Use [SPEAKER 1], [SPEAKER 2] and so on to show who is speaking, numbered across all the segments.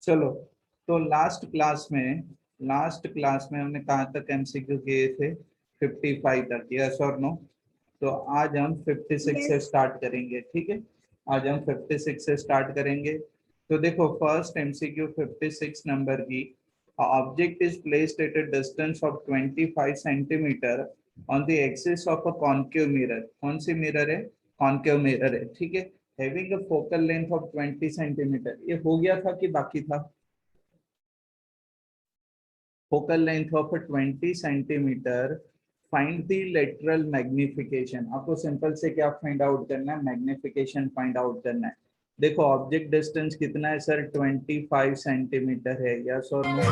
[SPEAKER 1] चलो, तो last class में हमने कहाँ तक एमसीक्यू किए थे? 55 तक, यस और नो? तो आज हम 56 से स्टार्ट करेंगे, ठीक है? आज हम 56 से स्टार्ट करेंगे। तो देखो, फर्स्ट एमसीक्यू 56 नंबर की, object is placed at a distance of 25 centimetre on the axis of a concave mirror. कौन सी मिरर है? कॉन्केव मिरर है, ठीक है। Having a focal length of 20 centimetre. ये हो गया था कि बाकी था? Focal length of 20 centimetre, find the lateral magnification. आपको सिंपल से क्या फाइंड आउट करना है? मैग्निफिकेशन फाइंड आउट करना है। देखो, ऑब्जेक्ट डिस्टेंस कितना है सर? 25 सेंटीमीटर है, यस और नो?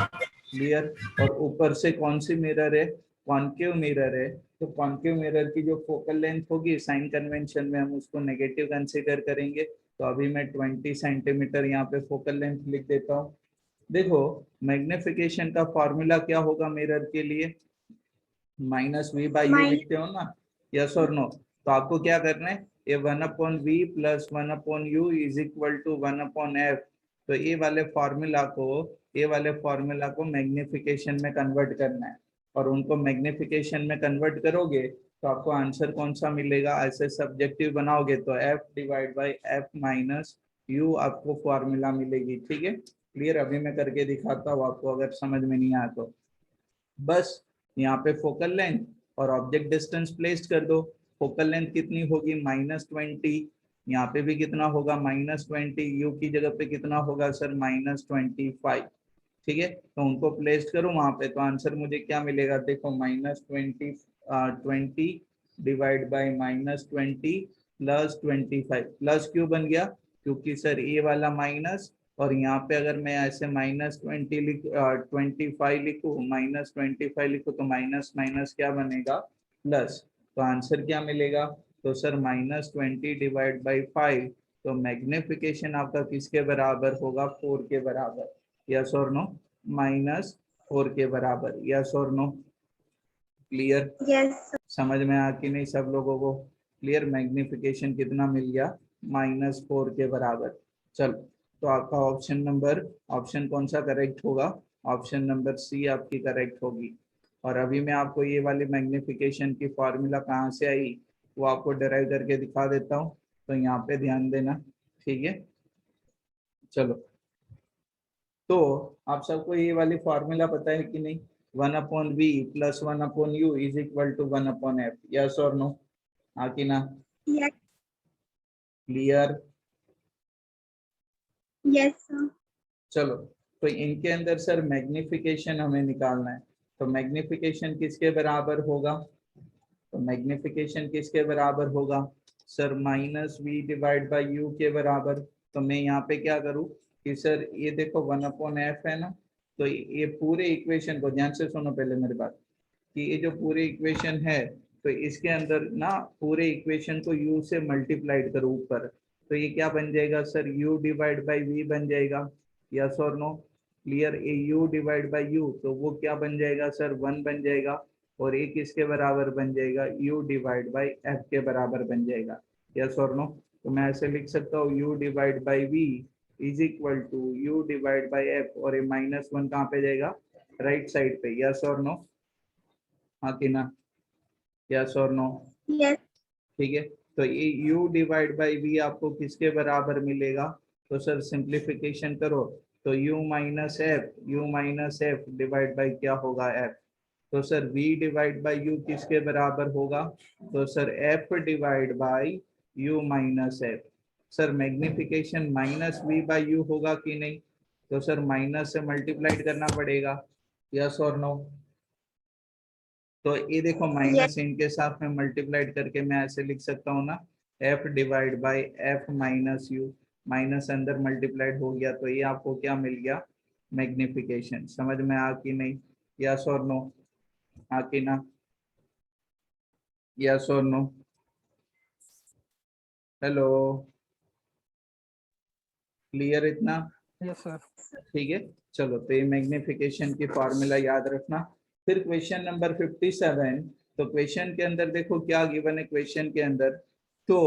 [SPEAKER 1] क्लियर। और ऊपर से कौन सी मिरर है? कॉन्केव मिरर है। तो कॉन्केव मिरर की जो फोकल लेंथ होगी, साइन कन्वेंशन में हम उसको नेगेटिव कंसीडर करेंगे। तो अभी मैं 20 सेंटीमीटर यहाँ पे फोकल लेंथ लिख देता हूँ। देखो, मैग्निफिकेशन का फॉर्मूला क्या होगा मिरर के लिए? -v/u लिखते हो ना, यस और नो? तो आपको क्या करना है? ये 1/v + 1/u is equal to 1/f। तो ये वाले फॉर्मूला को मैग्निफिकेशन में कन्वर्ट करना है। और उनको मैग्निफिकेशन में कन्वर्ट करोगे तो आपको आंसर कौन सा मिलेगा? ऐसे सब्जेक्टिव बनाओगे तो f/f-u आपको फॉर्मूला मिलेगी, ठीक है? क्लियर। अभी मैं करके दिखाता हूँ आपको, अगर समझ में नहीं आया तो। बस यहाँ पे फोकल लेंथ और ऑब्जेक्ट डिस्टेंस प्लेस्ड कर दो। फोकल लेंथ कितनी होगी? -20। यहाँ पे भी कितना होगा? -20। यू की जगह पे कितना होगा सर? -25। ठीक है, तो उनको प्लेस्ड करूँ वहां पे, तो आंसर मुझे क्या मिलेगा? देखो, -20 डिवाइड बाई -20 + 25। प्लस क्यों बन गया? क्योंकि सर ये वाला माइनस, और यहाँ पे अगर मैं ऐसे -25 लिखूँ, -25 लिखूँ, तो माइनस माइनस क्या बनेगा? प्लस। तो आंसर क्या मिलेगा? तो सर -20 डिवाइड बाई 5। तो मैग्निफिकेशन आपका किसके बराबर होगा? 4 के बराबर, यस और नो? -4 के बराबर, यस और नो? क्लियर?
[SPEAKER 2] यस।
[SPEAKER 1] समझ में आ कि नहीं सब लोगों को? क्लियर। मैग्निफिकेशन कितना मिल गया? -4 के बराबर। चलो, तो आपका ऑप्शन कौन सा करेक्ट होगा? ऑप्शन नंबर सी आपकी करेक्ट होगी। और अभी मैं आपको ये वाली मैग्निफिकेशन की फॉर्मूला कहाँ से आई वो आपको डिराइव करके दिखा देता हूँ। तो यहाँ पे ध्यान देना, ठीक है? चलो, तो आप सबको ये वाली फॉर्मूला पता है कि नहीं? 1/v + 1/u is equal to 1/f, yes और नो? हाँ कि ना?
[SPEAKER 2] यस।
[SPEAKER 1] क्लियर?
[SPEAKER 2] यस।
[SPEAKER 1] चलो, तो इनके अंदर सर मैग्निफिकेशन हमें निकालना है। तो मैग्निफिकेशन किसके बराबर होगा? तो मैग्निफिकेशन किसके बराबर होगा sir? -v divide by u के बराबर। तो मैं यहाँ पे क्या करूँ कि सर ये देखो 1/f है ना, तो ये पूरे इक्वेशन को ध्यान से सुनो पहले मेरी बात, कि ये जो पूरे इक्वेशन है, तो इसके अंदर ना पूरे इक्वेशन को u से मल्टीप्लाइड करो ऊपर। तो ये क्या बन जाएगा sir? u divide by v बन जाएगा, यस और नो? क्लियर। ये u डिवाइड बाई u, तो वो क्या बन जाएगा सर? 1 बन जाएगा। और ये किसके बराबर बन जाएगा? u डिवाइड बाई f के बराबर बन जाएगा, यस और नो? तो मैं ऐसे लिख सकता हूँ u divide by v is equal to u divide by f, और ये -1 कहाँ पे जाएगा? राइट साइड पे, यस और नो? हाँ कि ना? यस और नो?
[SPEAKER 2] यस।
[SPEAKER 1] ठीक है, तो ये u डिवाइड बाई v आपको किसके बराबर मिलेगा? तो सर सिंप्लीफिकेशन करो तो u minus F divide by क्या होगा? f। तो sir v divide by u किसके बराबर होगा? तो sir f divide by u minus F. Sir magnification -v/u होगा कि नहीं? तो सर माइनस से मल्टीप्लाइड करना पड़ेगा, यस और नो? तो ये देखो, माइनस इनके साथ में मल्टीप्लाइड करके मैं ऐसे लिख सकता हूँ ना, f divide by f minus U. Minus अंदर मल्टीप्लाइड हो गया, तो ये आपको क्या मिल गया? मैग्निफिकेशन। समझ में आ कि नहीं? यस और नो? आ कि ना? यस और नो? हेलो, क्लियर इतना?
[SPEAKER 3] Yes sir.
[SPEAKER 1] ठीक है, चलो, तो ये मैग्निफिकेशन की फॉर्मूला याद रखना। फिर क्वेश्चन नंबर 57। तो क्वेश्चन के अंदर देखो क्या गिवन है क्वेश्चन के अंदर। तो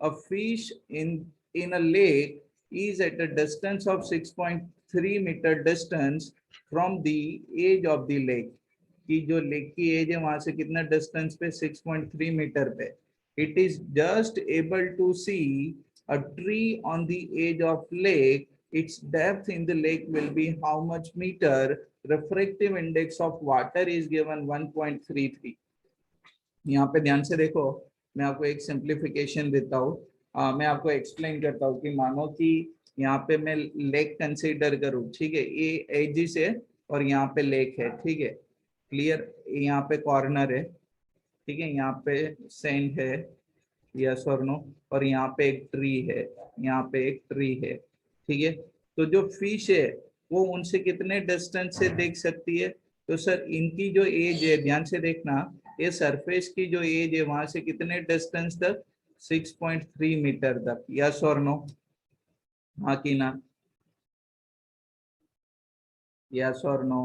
[SPEAKER 1] a fish in a lake is at a distance of 6.3 metre distance from the edge of the lake, कि जो लेक की एज है वहां से कितना डिस्टेंस पे, 6.3 मीटर पे. It is just able to see a tree on the edge of lake. its depth in the lake will be how much meter? Refractive index of water is given 1.33. यहाँ पे ध्यान से देखो, मैं आपको एक सिंप्लीफिकेशन देता हूँ. मैं आपको एक्सप्लेन करता हूँ कि मानो कि यहाँ पे मैं लेक कंसीडर करूँ, ठीक है, ये एजी से और यहाँ पे लेक है, ठीक है, क्लियर. यहाँ पे कॉर्नर है, ठीक है, यहाँ पे सैंड है, यस और नो, और यहाँ पे एक ट्री है, यहाँ पे एक ट्री है, ठीक है. तो जो फिश है वो उनसे कितने डिस्टेंस से देख सकती है? तो सर इनकी जो एज है, ध्यान से देखना, ये सरफेस की जो एज है वहां से कितने डिस्टेंस तक, 6.3 मीटर तक, यस और नो, हाँ कि ना, यस और नो.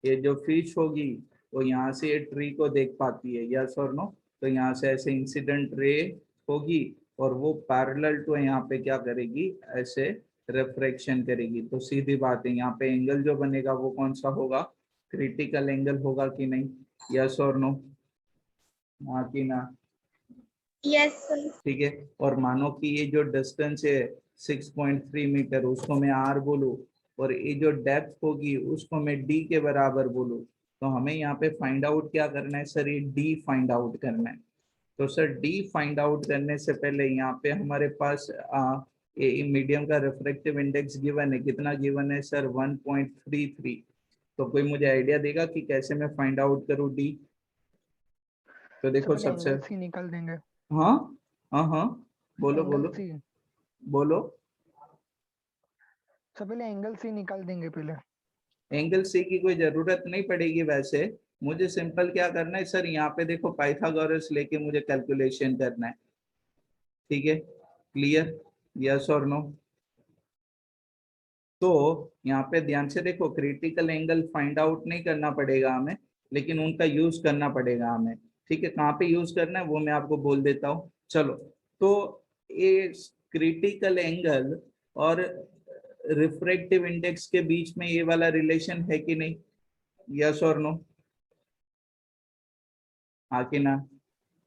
[SPEAKER 1] ये जो फिश होगी वो यहाँ से ये ट्री को देख पाती है, यस और नो. तो यहाँ से ऐसे इंसिडेंट रे होगी और वो पैरेलल टू यहाँ पे क्या करेगी, ऐसे रिफ्रैक्शन करेगी. तो सीधी बात है, यहाँ पे एंगल जो बनेगा वो कौन सा होगा, क्रिटिकल एंगल होगा कि नहीं, यस और नो, हाँ कि ना,
[SPEAKER 2] यस.
[SPEAKER 1] ठीक है. और मानो कि ये जो डिस्टेंस है 6.3 मीटर, उसको मैं आर बोलूँ, और ये जो डेप्थ होगी उसको मैं डी के बराबर बोलूँ, तो हमें यहाँ पे फाइंड आउट क्या करना है सर, ये डी फाइंड आउट करना है. तो सर डी फाइंड आउट करने से पहले यहाँ पे हमारे पास ये मीडियम का रिफ्रैक्टिव इंडेक्स गिवन है, कितना गिवन है सर, 1.33. तो कोई मुझे आइडिया देगा कि कैसे मैं फाइंड आउट करूँ डी? तो देखो सबसे,
[SPEAKER 3] एंगल सी निकाल देंगे.
[SPEAKER 1] हाँ हाँ हाँ, बोलो
[SPEAKER 3] एंगल
[SPEAKER 1] बोलो
[SPEAKER 3] सी,
[SPEAKER 1] बोलो.
[SPEAKER 3] सब पहले एंगल सी निकाल देंगे पहले.
[SPEAKER 1] एंगल सी की कोई जरूरत नहीं पड़ेगी वैसे, मुझे सिंपल क्या करना है सर, यहाँ पे देखो पाइथागोरस लेके मुझे कैलकुलेशन करना है, ठीक है, क्लियर, यस और नो. तो यहाँ पे ध्यान से देखो, क्रिटिकल एंगल फाइंड आउट नहीं करना पड़ेगा हमें, लेकिन उनका यूज करना पड़ेगा हमें, ठीक है. कहाँ पे यूज करना है वो मैं आपको बोल देता हूँ, चलो. तो ये क्रिटिकल एंगल और रिफ्रैक्टिव इंडेक्स के बीच में ये वाला रिलेशन है कि नहीं, यस और नो, हाँ कि ना,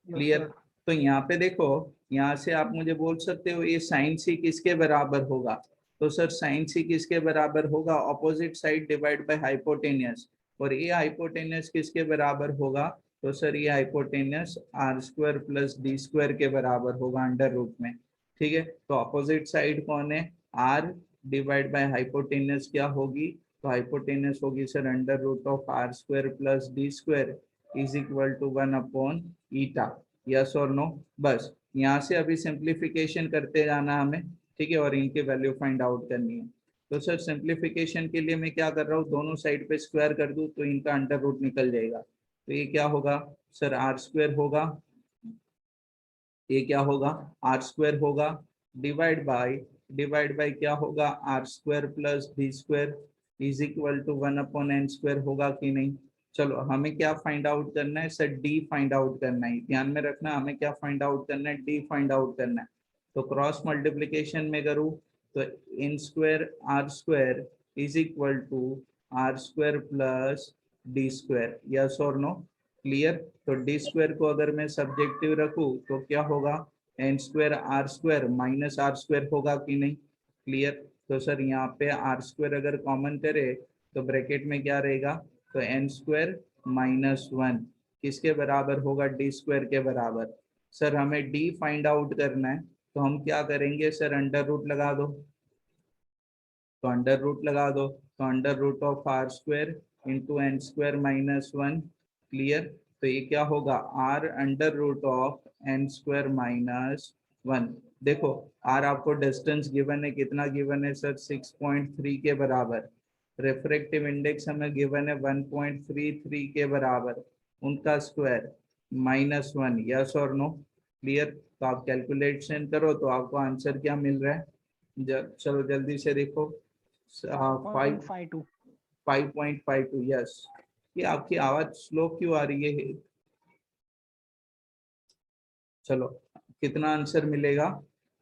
[SPEAKER 1] क्लियर. तो यहाँ पे देखो, यहाँ से आप मुझे बोल सकते हो ये साइन सी किसके बराबर होगा? तो सर साइन सी किसके बराबर होगा, opposite side divide by hypotenuse. और ये हाइपोटेनियस किसके बराबर होगा? तो सर ये hypotenuse R square plus D square के बराबर होगा अंडर रूट में, ठीक है. तो ऑपोजिट साइड कौन है, आर डिवाइड बाय हाइपोटेनियस क्या होगी, तो हाइपोटेनियस होगी sir under root of R square plus D square is equal to 1 upon eta, yes और नो. बस यहाँ से अभी सिंप्लीफिकेशन करते जाना हमें, ठीक है, और इनके वैल्यू फाइंड आउट करनी है. तो सर सिंप्लीफिकेशन के लिए मैं क्या कर रहा हूँ, दोनों साइड पे स्क्वायर कर दूं तो इनका अंडर रूट निकल जाएगा. तो ये क्या होगा सर, आर स्क्वायर होगा, ये क्या होगा, आर स्क्वायर होगा, डिवाइड बाय क्या होगा, R square plus D square is equal to 1 upon N square, होगा कि नहीं. चलो हमें क्या फाइंड आउट करना है सर, डी फाइंड आउट करना है, ध्यान में रखना, हमें क्या फाइंड आउट करना है, डी फाइंड आउट करना है. तो क्रॉस मल्टीप्लीकेशन में करूँ तो N square R square is equal to R square plus D square, yes और नो, क्लियर. तो डी स्क्वायर को अगर मैं सब्जेक्टिव रखूं तो क्या होगा, N square R square minus R square होगा कि नहीं, क्लियर. तो सर यहाँ पे आर स्क्वायर अगर कॉमन करे तो ब्रैकेट में क्या रहेगा, तो एन स्क्वायर -1 किसके बराबर होगा, डी स्क्वायर के बराबर. सर हमें डी फाइंड आउट करना है, तो हम क्या करेंगे सर, अंडर रूट लगा दो. तो अंडर रूट लगा दो, तो under root of R square into N square -1, clear. तो ये क्या होगा, R under root of N square -1. देखो आर आपको डिस्टेंस गिवन है, कितना गिवन है सर, 6.3 के बराबर. रिफ्रैक्टिव इंडेक्स हमें गिवन है 1.33 के बराबर, उनका स्क्वायर -1, यस और नो, क्लियर. तो आप कैलकुलेशन करो तो आपको आंसर क्या मिल रहा है, चलो जल्दी से देखो,
[SPEAKER 3] 5.52.
[SPEAKER 1] 5.52, यस. ये आपकी आवाज स्लो क्यों आ रही है? चलो कितना आंसर मिलेगा,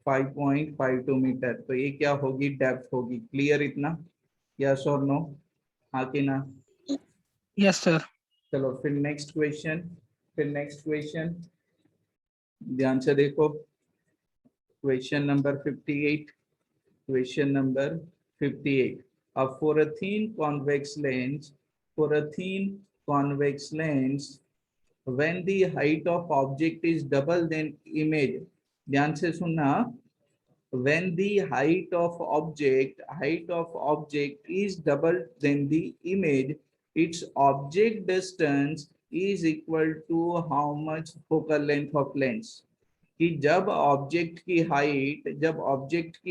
[SPEAKER 1] 5.52 मीटर। तो ये क्या होगी, डेप्थ होगी। क्लियर इतना, यस और नो, हाँ कि ना?
[SPEAKER 3] Yes sir.
[SPEAKER 1] चलो फिर नेक्स्ट क्वेश्चन ध्यान से देखो। Question number 58, question number 58. For a thin convex lens, when the height of object is double than image, ध्यान से सुनना, when the height of object is double than the image, its object distance is equal to how much focal length of lens? कि जब object की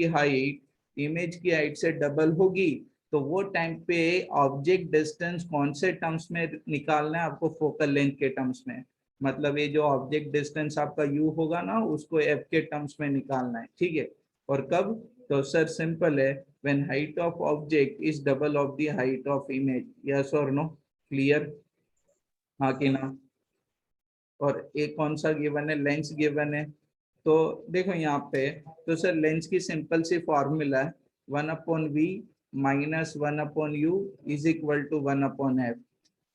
[SPEAKER 1] height image की height से double होगी तो वो टाइम पे ऑब्जेक्ट डिस्टेंस कौन से टर्म्स में निकालना है आपको, फोकल लेंथ के टर्म्स में। मतलब ये जो ऑब्जेक्ट डिस्टेंस आपका u होगा ना, उसको f के टर्म्स में निकालना है, ठीक है। और कब? तो सर सिंपल है, when height of object is double of the height of image. Yes और नो, क्लियर, हाँ कि ना? और एक कौन सा गिवन है, लेंस गिवन है। तो देखो यहाँ पे, तो सर लेंस की सिंपल सी फॉर्मूला है 1/v minus 1/u is equal to 1/f।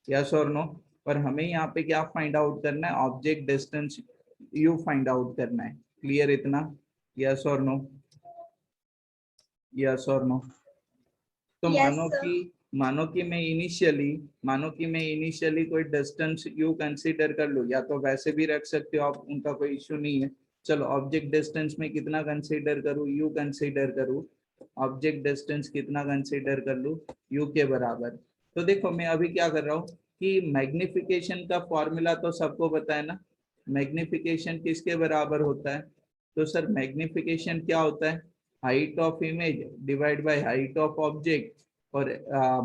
[SPEAKER 1] Yes और नो? और हमें यहाँ पे क्या फाइंड आउट करना है, object distance u find out करना है। क्लियर इतना, यस और नो, यस और नो? तो
[SPEAKER 2] Yes,
[SPEAKER 1] मानो कि मैं इनिशियली कोई डिस्टेंस u कंसीडर कर लूँ, या तो वैसे भी रख सकते हो आप, उनका कोई इश्यू नहीं है। चलो ऑब्जेक्ट डिस्टेंस में कितना कंसीडर करूँ, u कंसीडर करूँ, ऑब्जेक्ट डिस्टेंस कितना कंसीडर कर लूँ, u के बराबर। तो देखो मैं अभी क्या कर रहा हूँ कि मैग्निफिकेशन का फॉर्मूला तो सबको पता है ना, मैग्निफिकेशन किसके बराबर होता है? तो सर मैग्निफिकेशन क्या होता है, height of image divide by height of object. और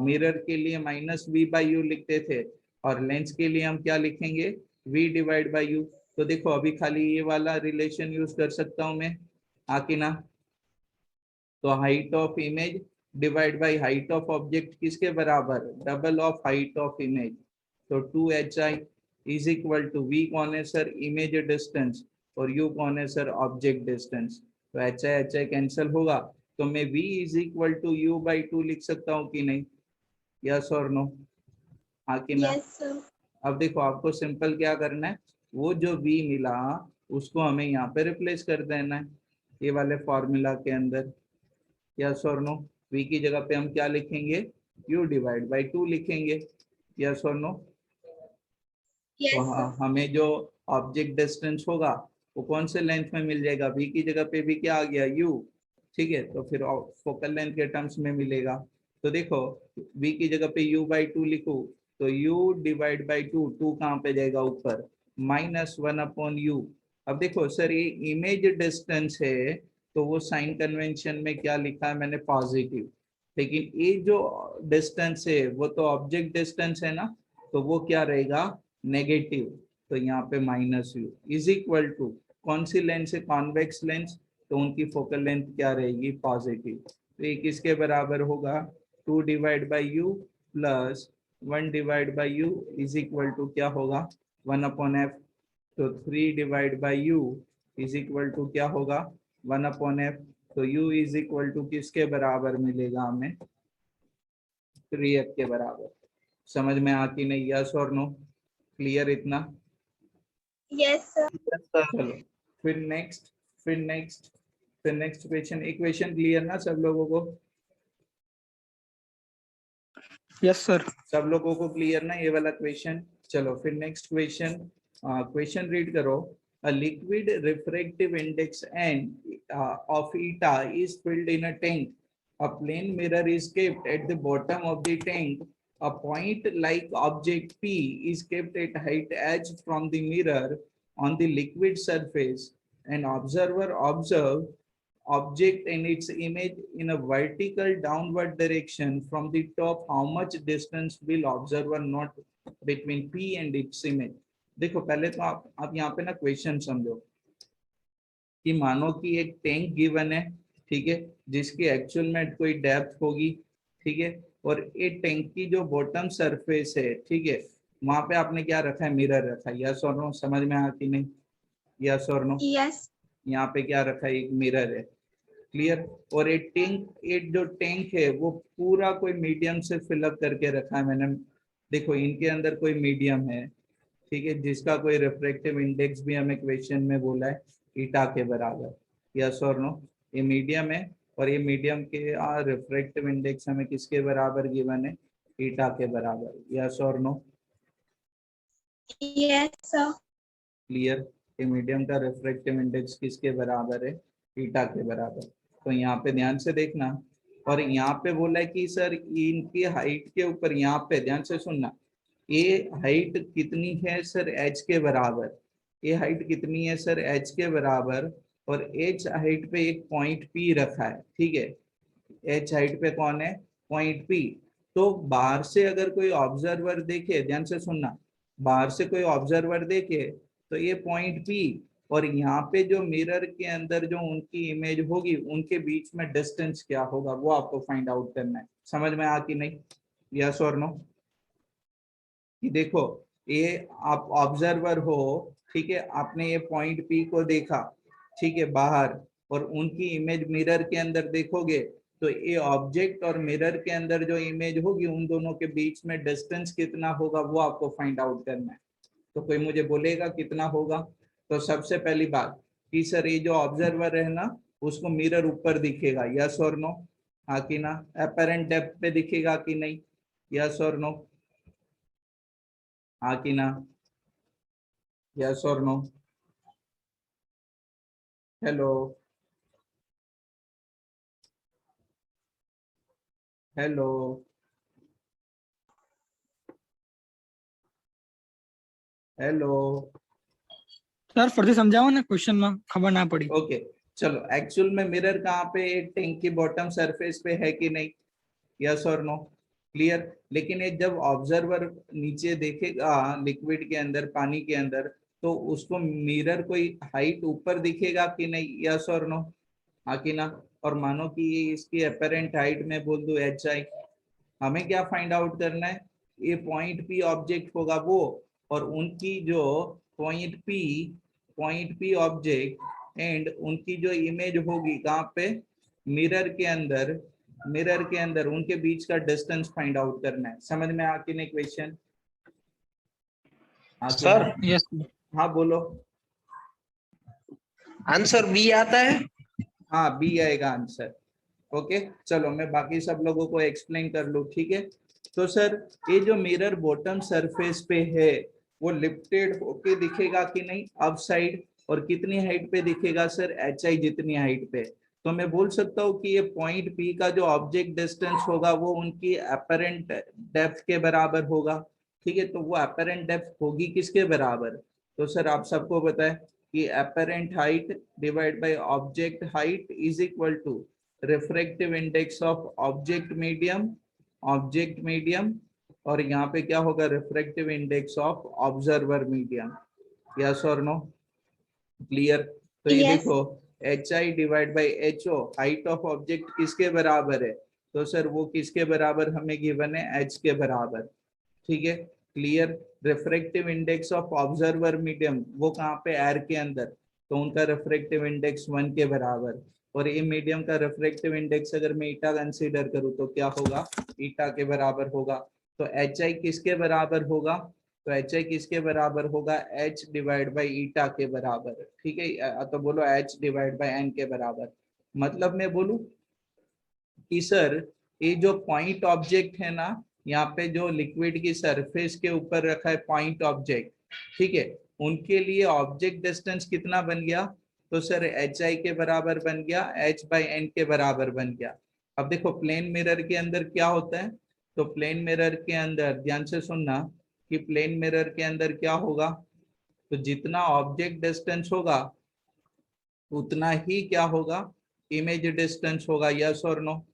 [SPEAKER 1] मिरर के लिए -v/u लिखते थे, और लेंस के लिए हम क्या लिखेंगे, v डिवाइड बाय u। तो देखो अभी खाली ये वाला रिलेशन यूज कर सकता हूँ मैं, हाँ कि ना? तो height of image divide by height of object किसके बराबर, double of height of image. तो 2hi is equal to, v कौन है सर, इमेज डिस्टेंस, और u कौन है सर, ऑब्जेक्ट डिस्टेंस। तो hi कैंसिल होगा, तो मैं v is equal to u/2 लिख सकता हूँ कि नहीं, यस और नो, हाँ कि ना?
[SPEAKER 2] yes, sir.
[SPEAKER 1] अब देखो आपको सिंपल क्या करना है, वो जो v मिला उसको हमें यहाँ पे रिप्लेस कर देना है ये वाले फॉर्मूला के अंदर। यस और नो? v की जगह पे हम क्या लिखेंगे, u डिवाइड बाई 2 लिखेंगे। यस और नो?
[SPEAKER 2] Yes,
[SPEAKER 1] तो
[SPEAKER 2] sir.
[SPEAKER 1] हमें जो ऑब्जेक्ट डिस्टेंस होगा वो कौन से लेंथ में मिल जाएगा, v की जगह पे भी क्या आ गया, u, ठीक है। तो फिर फोकल लेंथ के टर्म्स में मिलेगा। तो देखो v की जगह पे u/2 लिखूं, तो u डिवाइड बाई 2, 2 कहाँ पे जाएगा, ऊपर, -1/u। अब देखो सर ये इमेज डिस्टेंस है, तो वो साइन कन्वेंशन में क्या लिखा है मैंने, पॉजिटिव। लेकिन ये जो डिस्टेंस है वो तो ऑब्जेक्ट डिस्टेंस है ना, तो वो क्या रहेगा, नेगेटिव। तो यहाँ पे -u इज इक्वल टू, कौन सी लेंस है, कॉन्वेक्स लेंस, तो उनकी फोकल लेंथ क्या रहेगी, पॉजिटिव। तो ये किसके बराबर होगा, 2 divide by U plus 1 divide by U is equal to क्या होगा, 1/f। तो 3 divide by U is equal to क्या होगा, 1/f। तो u इज इक्वल टू किसके बराबर मिलेगा हमें, 3f के बराबर। समझ में आ कि नहीं, यस और नो, क्लियर इतना?
[SPEAKER 2] Yes, sir.
[SPEAKER 1] चलो फिर नेक्स्ट क्वेश्चन, इक्वेशन क्लियर ना सब लोगों को?
[SPEAKER 3] Yes sir.
[SPEAKER 1] सब लोगों को क्लियर ना ये वाला क्वेश्चन? चलो फिर नेक्स्ट क्वेश्चन रीड करो। A liquid refractive index n of eta is filled in a tank. A plane mirror is kept at the bottom of the tank. A point-like object P is kept at height h from the mirror on the liquid surface. An observer observes object and its image in a vertical downward direction from the top. How much distance will observer note between P and its image? देखो पहले तो आप यहाँ पे ना question समझो कि मानो कि एक टैंक गिवन है, ठीक है, जिसकी एक्चुअल में कोई डेप्थ होगी, ठीक है, और ये टैंक की जो बॉटम सरफेस है, ठीक है, वहां पे आपने क्या रखा है, मिरर रखा है। यस और नो, समझ में आ कि नहीं, यस और नो?
[SPEAKER 2] Yes,
[SPEAKER 1] यहाँ पे क्या रखा है, एक मिरर है, क्लियर। और एक जो टैंक है वो पूरा कोई मीडियम से फिलअप करके रखा है मैंने। देखो इनके अंदर कोई मीडियम है, ठीक है, जिसका कोई रिफ्रैक्टिव इंडेक्स भी हमें क्वेश्चन में बोला है ईटा के बराबर, यस और नो। ये मीडियम है और ये मीडियम के रिफ्रैक्टिव इंडेक्स हमें किसके बराबर गिवन है, ईटा के बराबर, यस और नो।
[SPEAKER 2] Yes, sir.
[SPEAKER 1] क्लियर। ये मीडियम का रिफ्रैक्टिव इंडेक्स किसके बराबर है, ईटा के बराबर। तो यहाँ पे ध्यान से देखना, और यहाँ पे बोला है कि सर इनकी हाइट के ऊपर, यहाँ पे ध्यान से सुनना, ये हाइट कितनी है सर, एच के बराबर। ये हाइट कितनी है सर, एच के बराबर, और एच हाइट पे एक पॉइंट पी रखा है, ठीक है। एच हाइट पे कौन है, पॉइंट पी। तो बाहर से अगर कोई ऑब्जर्वर देखे, ध्यान से सुनना, बाहर से कोई ऑब्जर्वर देखे तो ये पॉइंट पी, और यहाँ पे जो मिरर के अंदर जो उनकी इमेज होगी उनके बीच में डिस्टेंस क्या होगा वो आपको फाइंड आउट करना है। समझ में आ कि नहीं, यस और नो। कि देखो ये आप ऑब्जर्वर हो, ठीक है, आपने ये पॉइंट पी को देखा, ठीक है, बाहर, और उनकी इमेज मिरर के अंदर देखोगे तो ये ऑब्जेक्ट और मिरर के अंदर जो इमेज होगी उन दोनों के बीच में डिस्टेंस कितना होगा वो आपको फाइंड आउट करना है। तो कोई मुझे बोलेगा कितना होगा। तो सबसे पहली बात कि सर ये जो ऑब्जर्वर है ना उसको मिरर ऊपर दिखेगा, यस और नो, हाँ कि ना। अपेरेंट डेप्थ पे दिखेगा कि नहीं, यस और नो, हाँ कि ना, यस और no. Hello, hello, hello.
[SPEAKER 3] Sir फर्जी समझाओ ना, क्वेश्चन में खबर ना पड़ी।
[SPEAKER 1] ओके, चलो एक्चुअल में मिरर कहाँ पे, एक टैंक की बॉटम सरफेस पे है कि नहीं, यस और नो, क्लियर। लेकिन एक जब ऑब्जर्वर नीचे देखेगा लिक्विड के अंदर, पानी के अंदर, तो उसको मिरर कोई हाइट ऊपर दिखेगा कि नहीं, यस और नो, हाँ कि ना। और मानो कि ये इसकी अपेरेंट हाइट में बोल दूं एच आई, हमें क्या फाइंड आउट करना है, ये पॉइंट पी ऑब्जेक्ट होगा वो, और उनकी जो पॉइंट पी ऑब्जेक्ट एंड उनकी जो इमेज होगी कहाँ पे, मिरर के अंदर, मिरर के अंदर उनके बीच का डिस्टेंस फाइंड आउट करना है। समझ में आ कि नहीं क्वेश्चन, आ कि ना।
[SPEAKER 4] Sir
[SPEAKER 3] yes.
[SPEAKER 1] हाँ बोलो।
[SPEAKER 4] आंसर बी आता है।
[SPEAKER 1] हाँ बी आएगा आंसर। ओके, चलो मैं बाकी सब लोगों को एक्सप्लेन कर लूँ, ठीक है। तो सर ये जो मिरर बॉटम सरफेस पे है वो लिफ्टेड होके दिखेगा कि नहीं, अप साइड, और कितनी हाइट पे दिखेगा सर, एच आई जितनी हाइट पे। तो मैं बोल सकता हूँ कि ये पॉइंट पी का जो ऑब्जेक्ट डिस्टेंस होगा वो उनकी अपेरेंट डेप्थ के बराबर होगा, ठीक है। तो वो अपेरेंट डेप्थ होगी किसके बराबर, तो सर आप सबको पता है कि apparent height divide by object height is equal to refractive index of object medium, और यहाँ पे क्या होगा, refractive index of observer medium, yes और नो, क्लियर। तो ये
[SPEAKER 2] Yes.
[SPEAKER 1] देखो H I divide by H O, height of object किसके बराबर है, तो सर वो किसके बराबर हमें गिवन है, एच के बराबर, ठीक है, clear. Refractive index of observer medium वो कहाँ पे, एयर के अंदर, तो उनका रिफ्रैक्टिव इंडेक्स 1 के बराबर। और ये मीडियम का रिफ्रैक्टिव इंडेक्स अगर मैं ईटा कंसीडर करूँ तो क्या होगा, ईटा के बराबर होगा। तो एच आई किसके बराबर होगा, तो एच आई किसके बराबर होगा, एच डिवाइड बाई ईटा के बराबर, ठीक है। तो बोलो एच डिवाइड बाई एन के बराबर। मतलब मैं बोलूं कि सर ये जो पॉइंट ऑब्जेक्ट है ना, यहाँ पे जो लिक्विड की सरफेस के ऊपर रखा है पॉइंट ऑब्जेक्ट, ठीक है, उनके लिए ऑब्जेक्ट डिस्टेंस कितना बन गया, तो सर एच आई के बराबर बन गया, एच बाई एन के बराबर बन गया। अब देखो प्लेन मिरर के अंदर क्या होता है, तो प्लेन मिरर के अंदर ध्यान से सुनना कि प्लेन मिरर के अंदर क्या होगा, तो जितना ऑब्जेक्ट डिस्टेंस होगा उतना ही क्या होगा, इमेज डिस्टेंस होगा, यस और नो,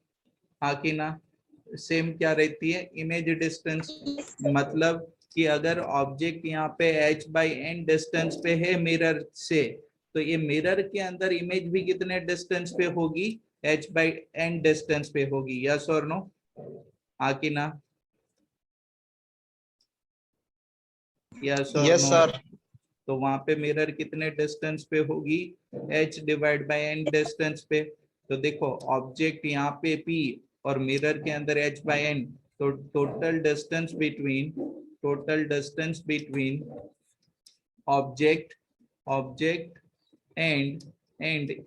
[SPEAKER 1] हाँ कि ना। सेम क्या रहती है, इमेज डिस्टेंस।
[SPEAKER 2] Yes.
[SPEAKER 1] मतलब कि अगर ऑब्जेक्ट यहाँ पे h बाई एन डिस्टेंस पे है मिरर से, तो ये मिरर के अंदर इमेज भी कितने डिस्टेंस पे होगी, h बाई एन डिस्टेंस पे होगी, यस और नो, हाँ कि ना, यस और
[SPEAKER 4] यस
[SPEAKER 1] नो।
[SPEAKER 4] सर।
[SPEAKER 1] तो वहां पे मिरर कितने डिस्टेंस पे होगी, h divide by n distance पे। तो देखो ऑब्जेक्ट यहाँ पे p और मिरर के अंदर h बाय n, तो total distance between object and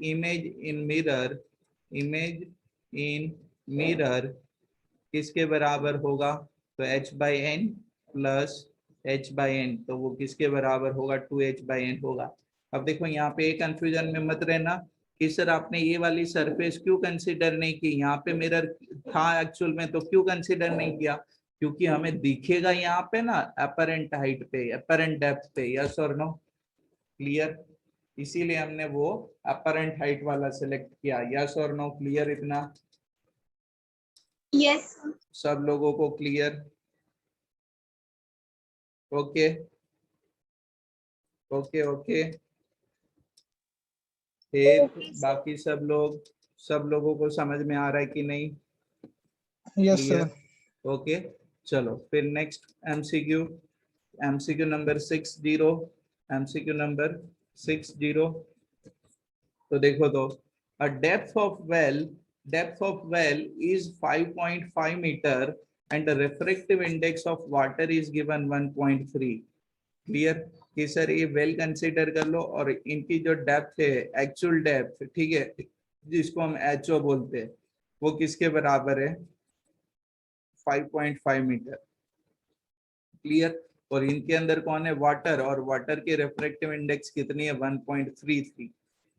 [SPEAKER 1] image in mirror किसके बराबर होगा, तो h by N plus h by N, तो वो किसके बराबर होगा, 2h बाई एन होगा। अब देखो यहाँ पे एक कंफ्यूजन में मत रहना कि सर आपने ये वाली सरफेस क्यों कंसीडर नहीं की, यहाँ पे मिरर था एक्चुअल में, तो क्यों कंसीडर नहीं किया, क्योंकि हमें दिखेगा यहाँ पे ना अपरेंट हाइट पे, अपरेंट डेप्थ पे, यस और नो, क्लियर, इसीलिए हमने वो अपरेंट हाइट वाला सिलेक्ट किया, यस और नो, क्लियर इतना,
[SPEAKER 2] Yes, sir.
[SPEAKER 1] सब लोगों को क्लियर, ओके ओके ओके, फिर
[SPEAKER 2] Okay, sir.
[SPEAKER 1] बाकी सब लोगों को समझ में आ रहा है कि नहीं,
[SPEAKER 3] यस
[SPEAKER 1] क्लियर,
[SPEAKER 3] सर।
[SPEAKER 1] ओके। चलो फिर नेक्स्ट एमसीक्यू नंबर 60, तो देखो तो a depth of well is 5.5 meter and the refractive index of water is given 1.3, clear, कि सर ये वेल कंसीडर कर लो और इनकी जो डेप्थ है, एक्चुअल डेप्थ, ठीक है, जिसको हम एचओ बोलते हैं, वो किसके बराबर है, 5.5 मीटर, क्लियर, और इनके अंदर कौन है, वाटर, और वाटर के रिफ्रैक्टिव इंडेक्स कितनी है, 1.33।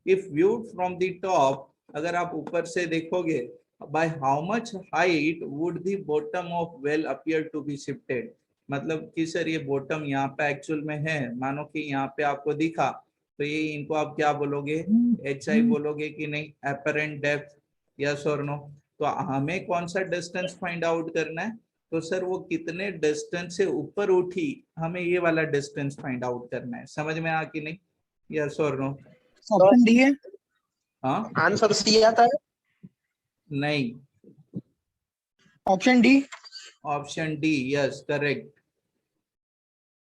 [SPEAKER 1] If viewed from the top, अगर आप ऊपर से देखोगे, by how much height would the bottom of well appear to be shifted, मतलब कि सर ये बॉटम यहाँ पे एक्चुअल में है, मानो कि यहाँ पे आपको दिखा, तो ये इनको आप क्या बोलोगे, एच आई बोलोगे कि नहीं, अपरेंट डेप्थ, यस और नो। तो हमें कौन सा डिस्टेंस फाइंड आउट करना है, तो सर वो कितने डिस्टेंस से ऊपर उठी, हमें ये वाला डिस्टेंस फाइंड आउट करना है, समझ में आ कि नहीं, यस और नो।
[SPEAKER 3] ऑप्शन डी है,
[SPEAKER 1] हाँ,
[SPEAKER 4] आंसर सी आता है।
[SPEAKER 1] नहीं,
[SPEAKER 3] option D.
[SPEAKER 1] Option D, yes correct,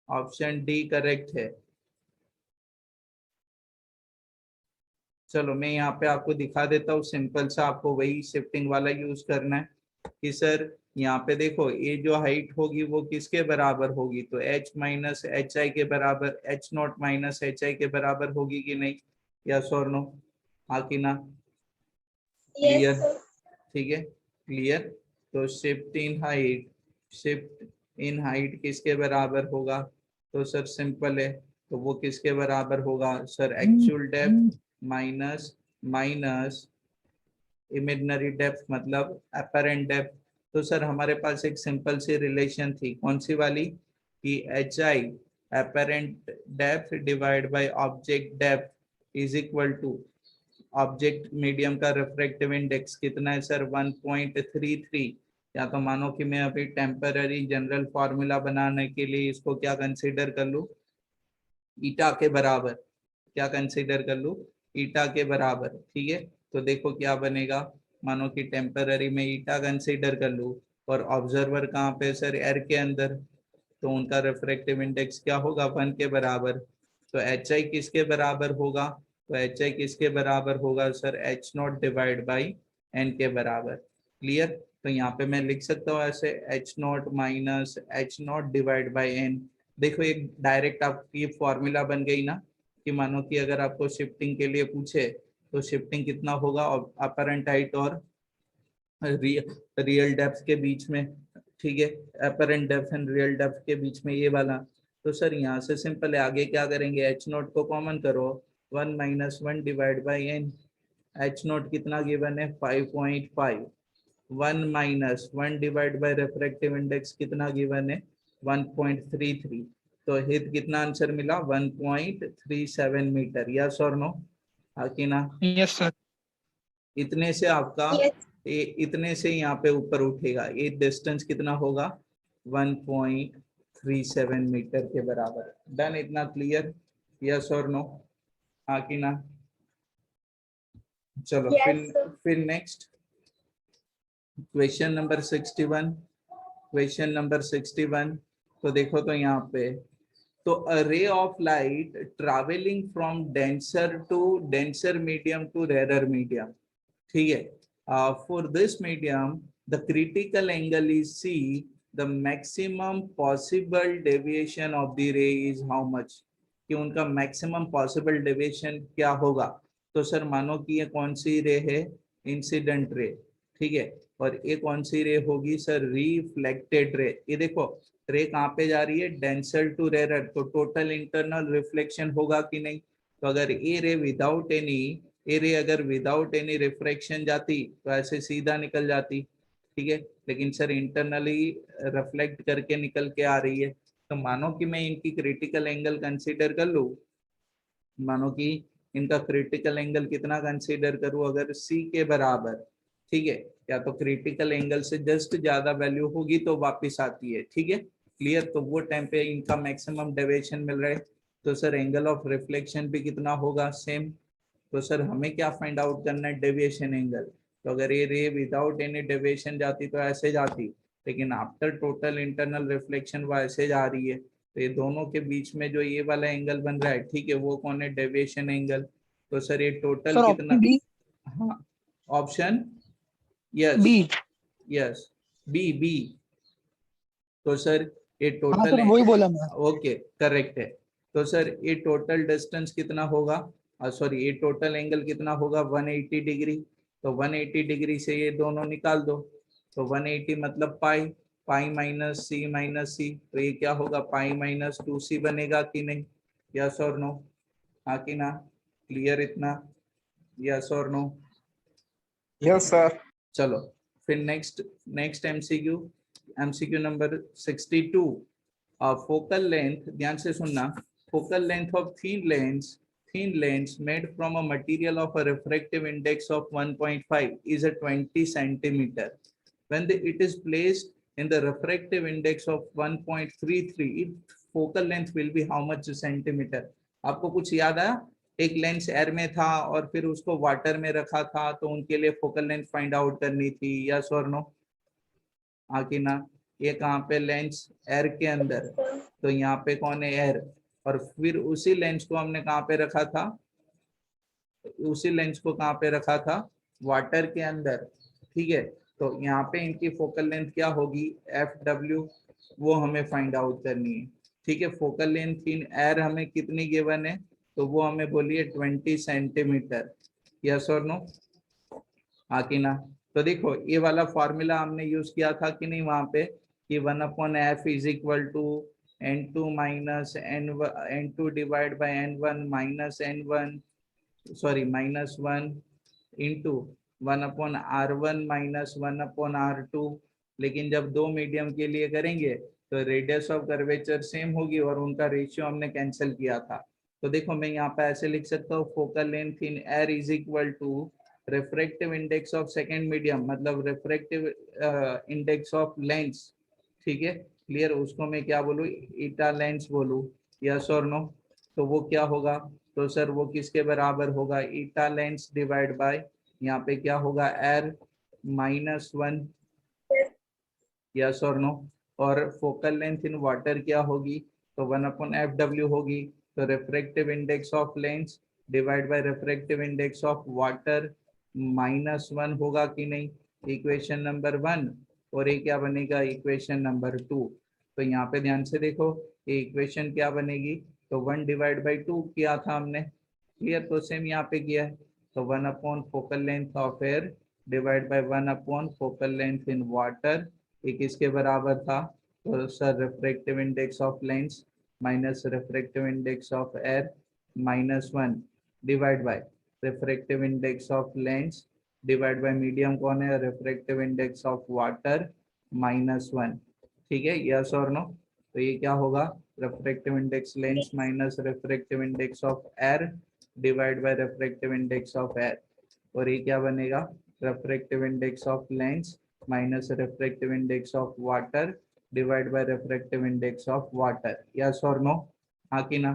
[SPEAKER 1] option D correct है। चलो मैं यहाँ पे आपको दिखा देता हूँ, सिंपल सा, आपको वही शिफ्टिंग वाला यूज करना है कि सर यहाँ पे देखो ये जो हाइट होगी वो किसके बराबर होगी, तो h माइनस एच आई के बराबर, h not minus H I के बराबर होगी कि नहीं, यस और नो, हाँ कि ना,
[SPEAKER 2] Yes,
[SPEAKER 1] क्लियर,
[SPEAKER 2] sir.
[SPEAKER 1] ठीक है, क्लियर। तो शिफ्ट इन हाइट किसके बराबर होगा, तो सर सिंपल है, तो वो किसके बराबर होगा, sir actual depth minus imaginary depth, मतलब अपरेंट डेप्थ। तो सर हमारे पास एक सिंपल सी रिलेशन थी, कौन सी वाली, कि H I apparent depth divide by object depth is equal to object medium का रिफ्रैक्टिव इंडेक्स कितना है सर, 1.33, या तो मानो कि मैं अभी टेम्पररी जनरल फॉर्मूला बनाने के लिए इसको क्या कंसीडर कर लूँ, ईटा के बराबर, क्या कंसीडर कर लूँ, ईटा के बराबर, ठीक है। तो देखो क्या बनेगा, मानो कि टेम्पररी में ईटा कंसीडर कर लूँ और ऑब्जर्वर कहाँ पे सर, एयर के अंदर, तो उनका रिफ्रैक्टिव इंडेक्स क्या होगा, 1 के बराबर। तो एच आई किसके बराबर होगा, तो एच आई किसके बराबर होगा sir, H naught divide by N के बराबर, क्लियर। तो यहाँ पे मैं लिख सकता हूँ ऐसे, H naught minus H naught divide by N. देखो एक डायरेक्ट आपकी फॉर्मूला बन गई ना, कि मानो कि अगर आपको शिफ्टिंग के लिए पूछे तो शिफ्टिंग कितना होगा, अपरेंट हाइट और रियल डेप्थ के बीच में, ठीक है, apparent depth and real depth के बीच में ये वाला। तो सर यहाँ से सिंपल है, आगे क्या करेंगे, एच नोट को कॉमन करो, 1 minus 1 divide by N, H naught कितना गिवन है, 5.5, 1 minus 1 divide by refractive index कितना गिवन है, 1.33, तो हित कितना आंसर मिला, 1.37 मीटर, यस और नो, हाँ कि ना,
[SPEAKER 3] यस सर।
[SPEAKER 1] इतने से आपका
[SPEAKER 2] Yes.
[SPEAKER 1] इतने से यहाँ पे ऊपर उठेगा, ये डिस्टेंस कितना होगा, 1.37 मीटर के बराबर, डन, इतना क्लियर, यस और नो, हाँ कि ना। चलो
[SPEAKER 2] Yes, sir.
[SPEAKER 1] फिर next question number 61, question number 61, तो देखो तो यहाँ पे तो a ray of light traveling from denser medium to rarer medium, ठीक है. For this medium the critical angle is C. The maximum possible deviation of the ray is how much, कि उनका maximum possible deviation क्या होगा. तो sir मानो कि ये कौन सी रे है, इंसिडेंट रे, ठीक है, और ये कौन सी रे होगी सर, रिफ्लेक्टेड रे. ये देखो रे कहाँ पे जा रही है, डेंसर टू रेरर, तो टोटल इंटरनल रिफ्लेक्शन होगा कि नहीं. तो अगर ए रे विदाउट एनी, ए रे अगर विदाउट एनी रिफ्रैक्शन जाती तो ऐसे सीधा निकल जाती, ठीक है, लेकिन सर इंटरनली रिफ्लेक्ट करके निकल के आ रही है. तो मानो कि मैं इनकी क्रिटिकल एंगल कंसीडर कर लूं, मानो कि इनका क्रिटिकल एंगल कितना कंसीडर करूं, अगर सी के बराबर, ठीक है, या तो क्रिटिकल एंगल से जस्ट ज्यादा वैल्यू होगी तो वापस आती है, ठीक है, क्लियर. तो वो टाइम पे इनका मैक्सिमम डेविएशन मिल रहा है, तो सर एंगल ऑफ रिफ्लेक्शन भी कितना होगा, सेम. तो सर हमें क्या फाइंड आउट करना है, डेविएशन एंगल. तो अगर ये रे विदाउट एनी डेविएशन जाती तो ऐसे जाती, लेकिन आफ्टर टोटल इंटरनल रिफ्लेक्शन वो ऐसे जा रही है, तो ये दोनों के बीच में जो ये वाला एंगल बन रहा है, ठीक है, वो कौन है, डेविएशन एंगल. तो सर ये टोटल
[SPEAKER 3] सर
[SPEAKER 1] कितना,
[SPEAKER 3] ऑप्शन बी.
[SPEAKER 1] हाँ option, yes
[SPEAKER 3] B.
[SPEAKER 1] Yes, B B. तो सर ये
[SPEAKER 3] हाँ
[SPEAKER 1] टोटल,
[SPEAKER 3] सर वही बोला मैं.
[SPEAKER 1] ओके करेक्ट है. तो सर ये टोटल डिस्टेंस कितना होगा, सॉरी ये टोटल एंगल कितना होगा, 180 डिग्री. तो 180 डिग्री से ये दोनों निकाल दो, तो 180 मतलब पाई, पाई माइनस सी, तो ये क्या होगा, पाई माइनस 2c बनेगा कि नहीं, यस और नो, हाँ कि ना, क्लियर इतना, यस और नो.
[SPEAKER 4] Yes sir.
[SPEAKER 1] चलो फिर next MCQ number 62. Focal length, ध्यान से सुनना, focal length of thin lens made from a material of a refractive index of 1.5 is a 20 centimeter. When it is placed in the refractive index of 1.33, its focal length will be how much centimeter. आपको कुछ याद आया, एक lens air में था और फिर उसको वाटर में रखा था, तो उनके लिए फोकल लेंथ फाइंड आउट करनी थी, यस और नो, हाँ कि ना. ये कहाँ पे, लेंस एयर के अंदर, तो यहाँ पे कौन है, एयर, और फिर उसी लेंस को हमने कहाँ पे रखा था, उसी लेंस को कहाँ पे रखा था, वाटर के अंदर, ठीक है. तो यहाँ पे इनकी फोकल लेंथ क्या होगी, FW, वो हमें फाइंड आउट करनी है, ठीक है. फोकल लेंथ इन एयर हमें कितनी गिवन है, तो वो हमें बोलिए 20 सेंटीमीटर, यस और नो, हाँ कि ना. तो देखो ये वाला फॉर्मूला हमने यूज किया था कि नहीं वहां पे, कि 1/f is equal to n2 minus n2 divide by n1 minus n1, sorry minus 1 into 1/r1 minus 1/r2. लेकिन जब दो मीडियम के लिए करेंगे तो रेडियस ऑफ कर्वेचर सेम होगी और उनका रेशियो हमने कैंसिल किया था. तो देखो मैं यहाँ पे ऐसे लिख सकता हूँ, focal length in air is equal to refractive index of second medium, मतलब रिफ्रैक्टिव इंडेक्स ऑफ लेंस, ठीक है, क्लियर. उसको मैं क्या बोलूँ, ईटा लेंस बोलूँ, यस और नो. तो वो क्या होगा, तो सर वो किसके बराबर होगा, ईटा लेंस डिवाइड बाय, यहाँ पे क्या होगा, एयर -1, यस और नो. और फोकल लेंथ इन वाटर क्या होगी, तो 1/FW होगी. तो refractive index of lens divide by refractive index of water -1 होगा कि नहीं, इक्वेशन नंबर 1. और ये क्या बनेगा, इक्वेशन नंबर 2. तो यहाँ पे ध्यान से देखो, ये इक्वेशन क्या बनेगी, तो 1 डिवाइड बाई 2 किया था हमने, क्लियर. तो सेम यहाँ पे किया है, तो 1/ focal length of air divide by 1/ focal length in water, ये किसके बराबर था, तो sir refractive index of lens minus refractive index of air -1 divide by refractive index of lens divide by medium कौन है, रिफ्रैक्टिव इंडेक्स ऑफ वाटर -1, ठीक है, yes और नो. तो ये क्या होगा, refractive index lens minus refractive index of air divide by refractive index of air, और ये क्या बनेगा, refractive index of lens minus refractive index of water divide by refractive index of water, yes और no, हाँ कि ना,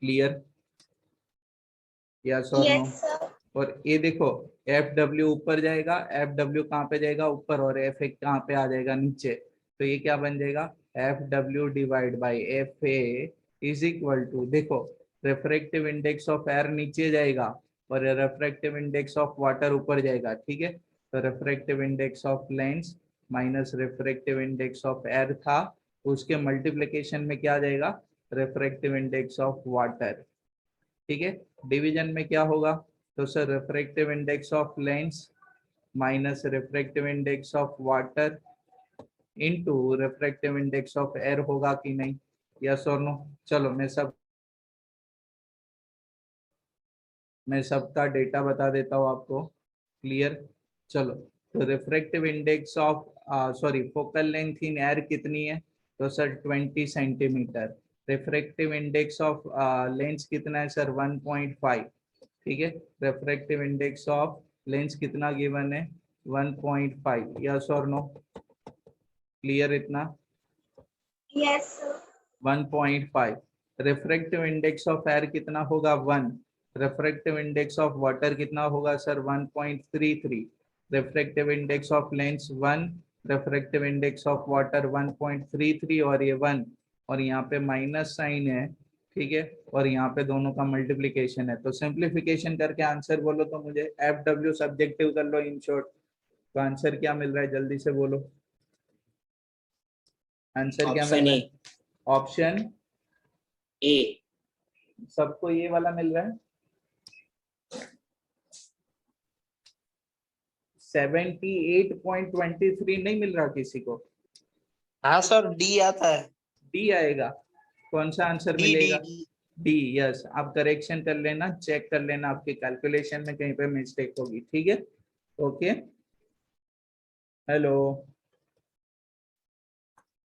[SPEAKER 1] clear, yes और no.
[SPEAKER 2] Yes, sir.
[SPEAKER 1] और ये देखो FW ऊपर जाएगा, FW कहाँ पे जाएगा, ऊपर, और FX कहाँ पे आ जाएगा, नीचे. तो ये क्या बन जाएगा, F W divide by F A is equal to, देखो रिफ्रैक्टिव इंडेक्स ऑफ एयर नीचे जाएगा और रिफ्रैक्टिव इंडेक्स ऑफ वाटर ऊपर जाएगा, ठीक है। तो refractive index of lens minus refractive index of air था, उसके मल्टीप्लिकेशन में क्या जाएगा, रिफ्रैक्टिव इंडेक्स ऑफ वाटर, ठीक है। डिवीजन में क्या होगा, तो sir refractive index of lens minus refractive index of water into refractive index of air होगा कि नहीं, यस और नो। चलो मैं सबका डेटा बता देता हूँ आपको, क्लियर। चलो, तो refractive index of focal length in air कितनी है, तो sir 20 centimetre. Refractive index of lens कितना है सर, 1.5, ठीक है। रिफ्रैक्टिव इंडेक्स ऑफ लेंस कितना गिवन है, 1.5, यस और नो, क्लियर इतना,
[SPEAKER 2] Yes, sir.
[SPEAKER 1] 1.5। Refractive index of air कितना होगा, 1। रिफ्रैक्टिव इंडेक्स ऑफ वाटर कितना होगा sir, 1.33। Refractive index of lens 1, refractive index of water 1.33 और ये 1, और यहाँ पे माइनस साइन है, ठीक है, और यहाँ पे दोनों का मल्टीप्लीकेशन है। तो सिंप्लीफिकेशन करके आंसर बोलो तो मुझे, एफ डब्ल्यू सब्जेक्टिव कर लो इन शॉर्ट, तो आंसर क्या मिल रहा है, जल्दी से बोलो, आंसर क्या मिल
[SPEAKER 5] ऑप्शन
[SPEAKER 1] रहा
[SPEAKER 5] ए।
[SPEAKER 1] है, ऑप्शन
[SPEAKER 5] ए।
[SPEAKER 1] सबको ये वाला मिल रहा है, 78.23 नहीं मिल रहा किसी को,
[SPEAKER 5] हाँ सर, डी आता है।
[SPEAKER 1] डी आएगा, कौन सा आंसर
[SPEAKER 5] डी
[SPEAKER 1] मिलेगा,
[SPEAKER 5] डी
[SPEAKER 1] डी, यस। आप करेक्शन कर लेना, चेक कर लेना आपके कैलकुलेशन में कहीं पे मिस्टेक होगी, ठीक है, okay. Hello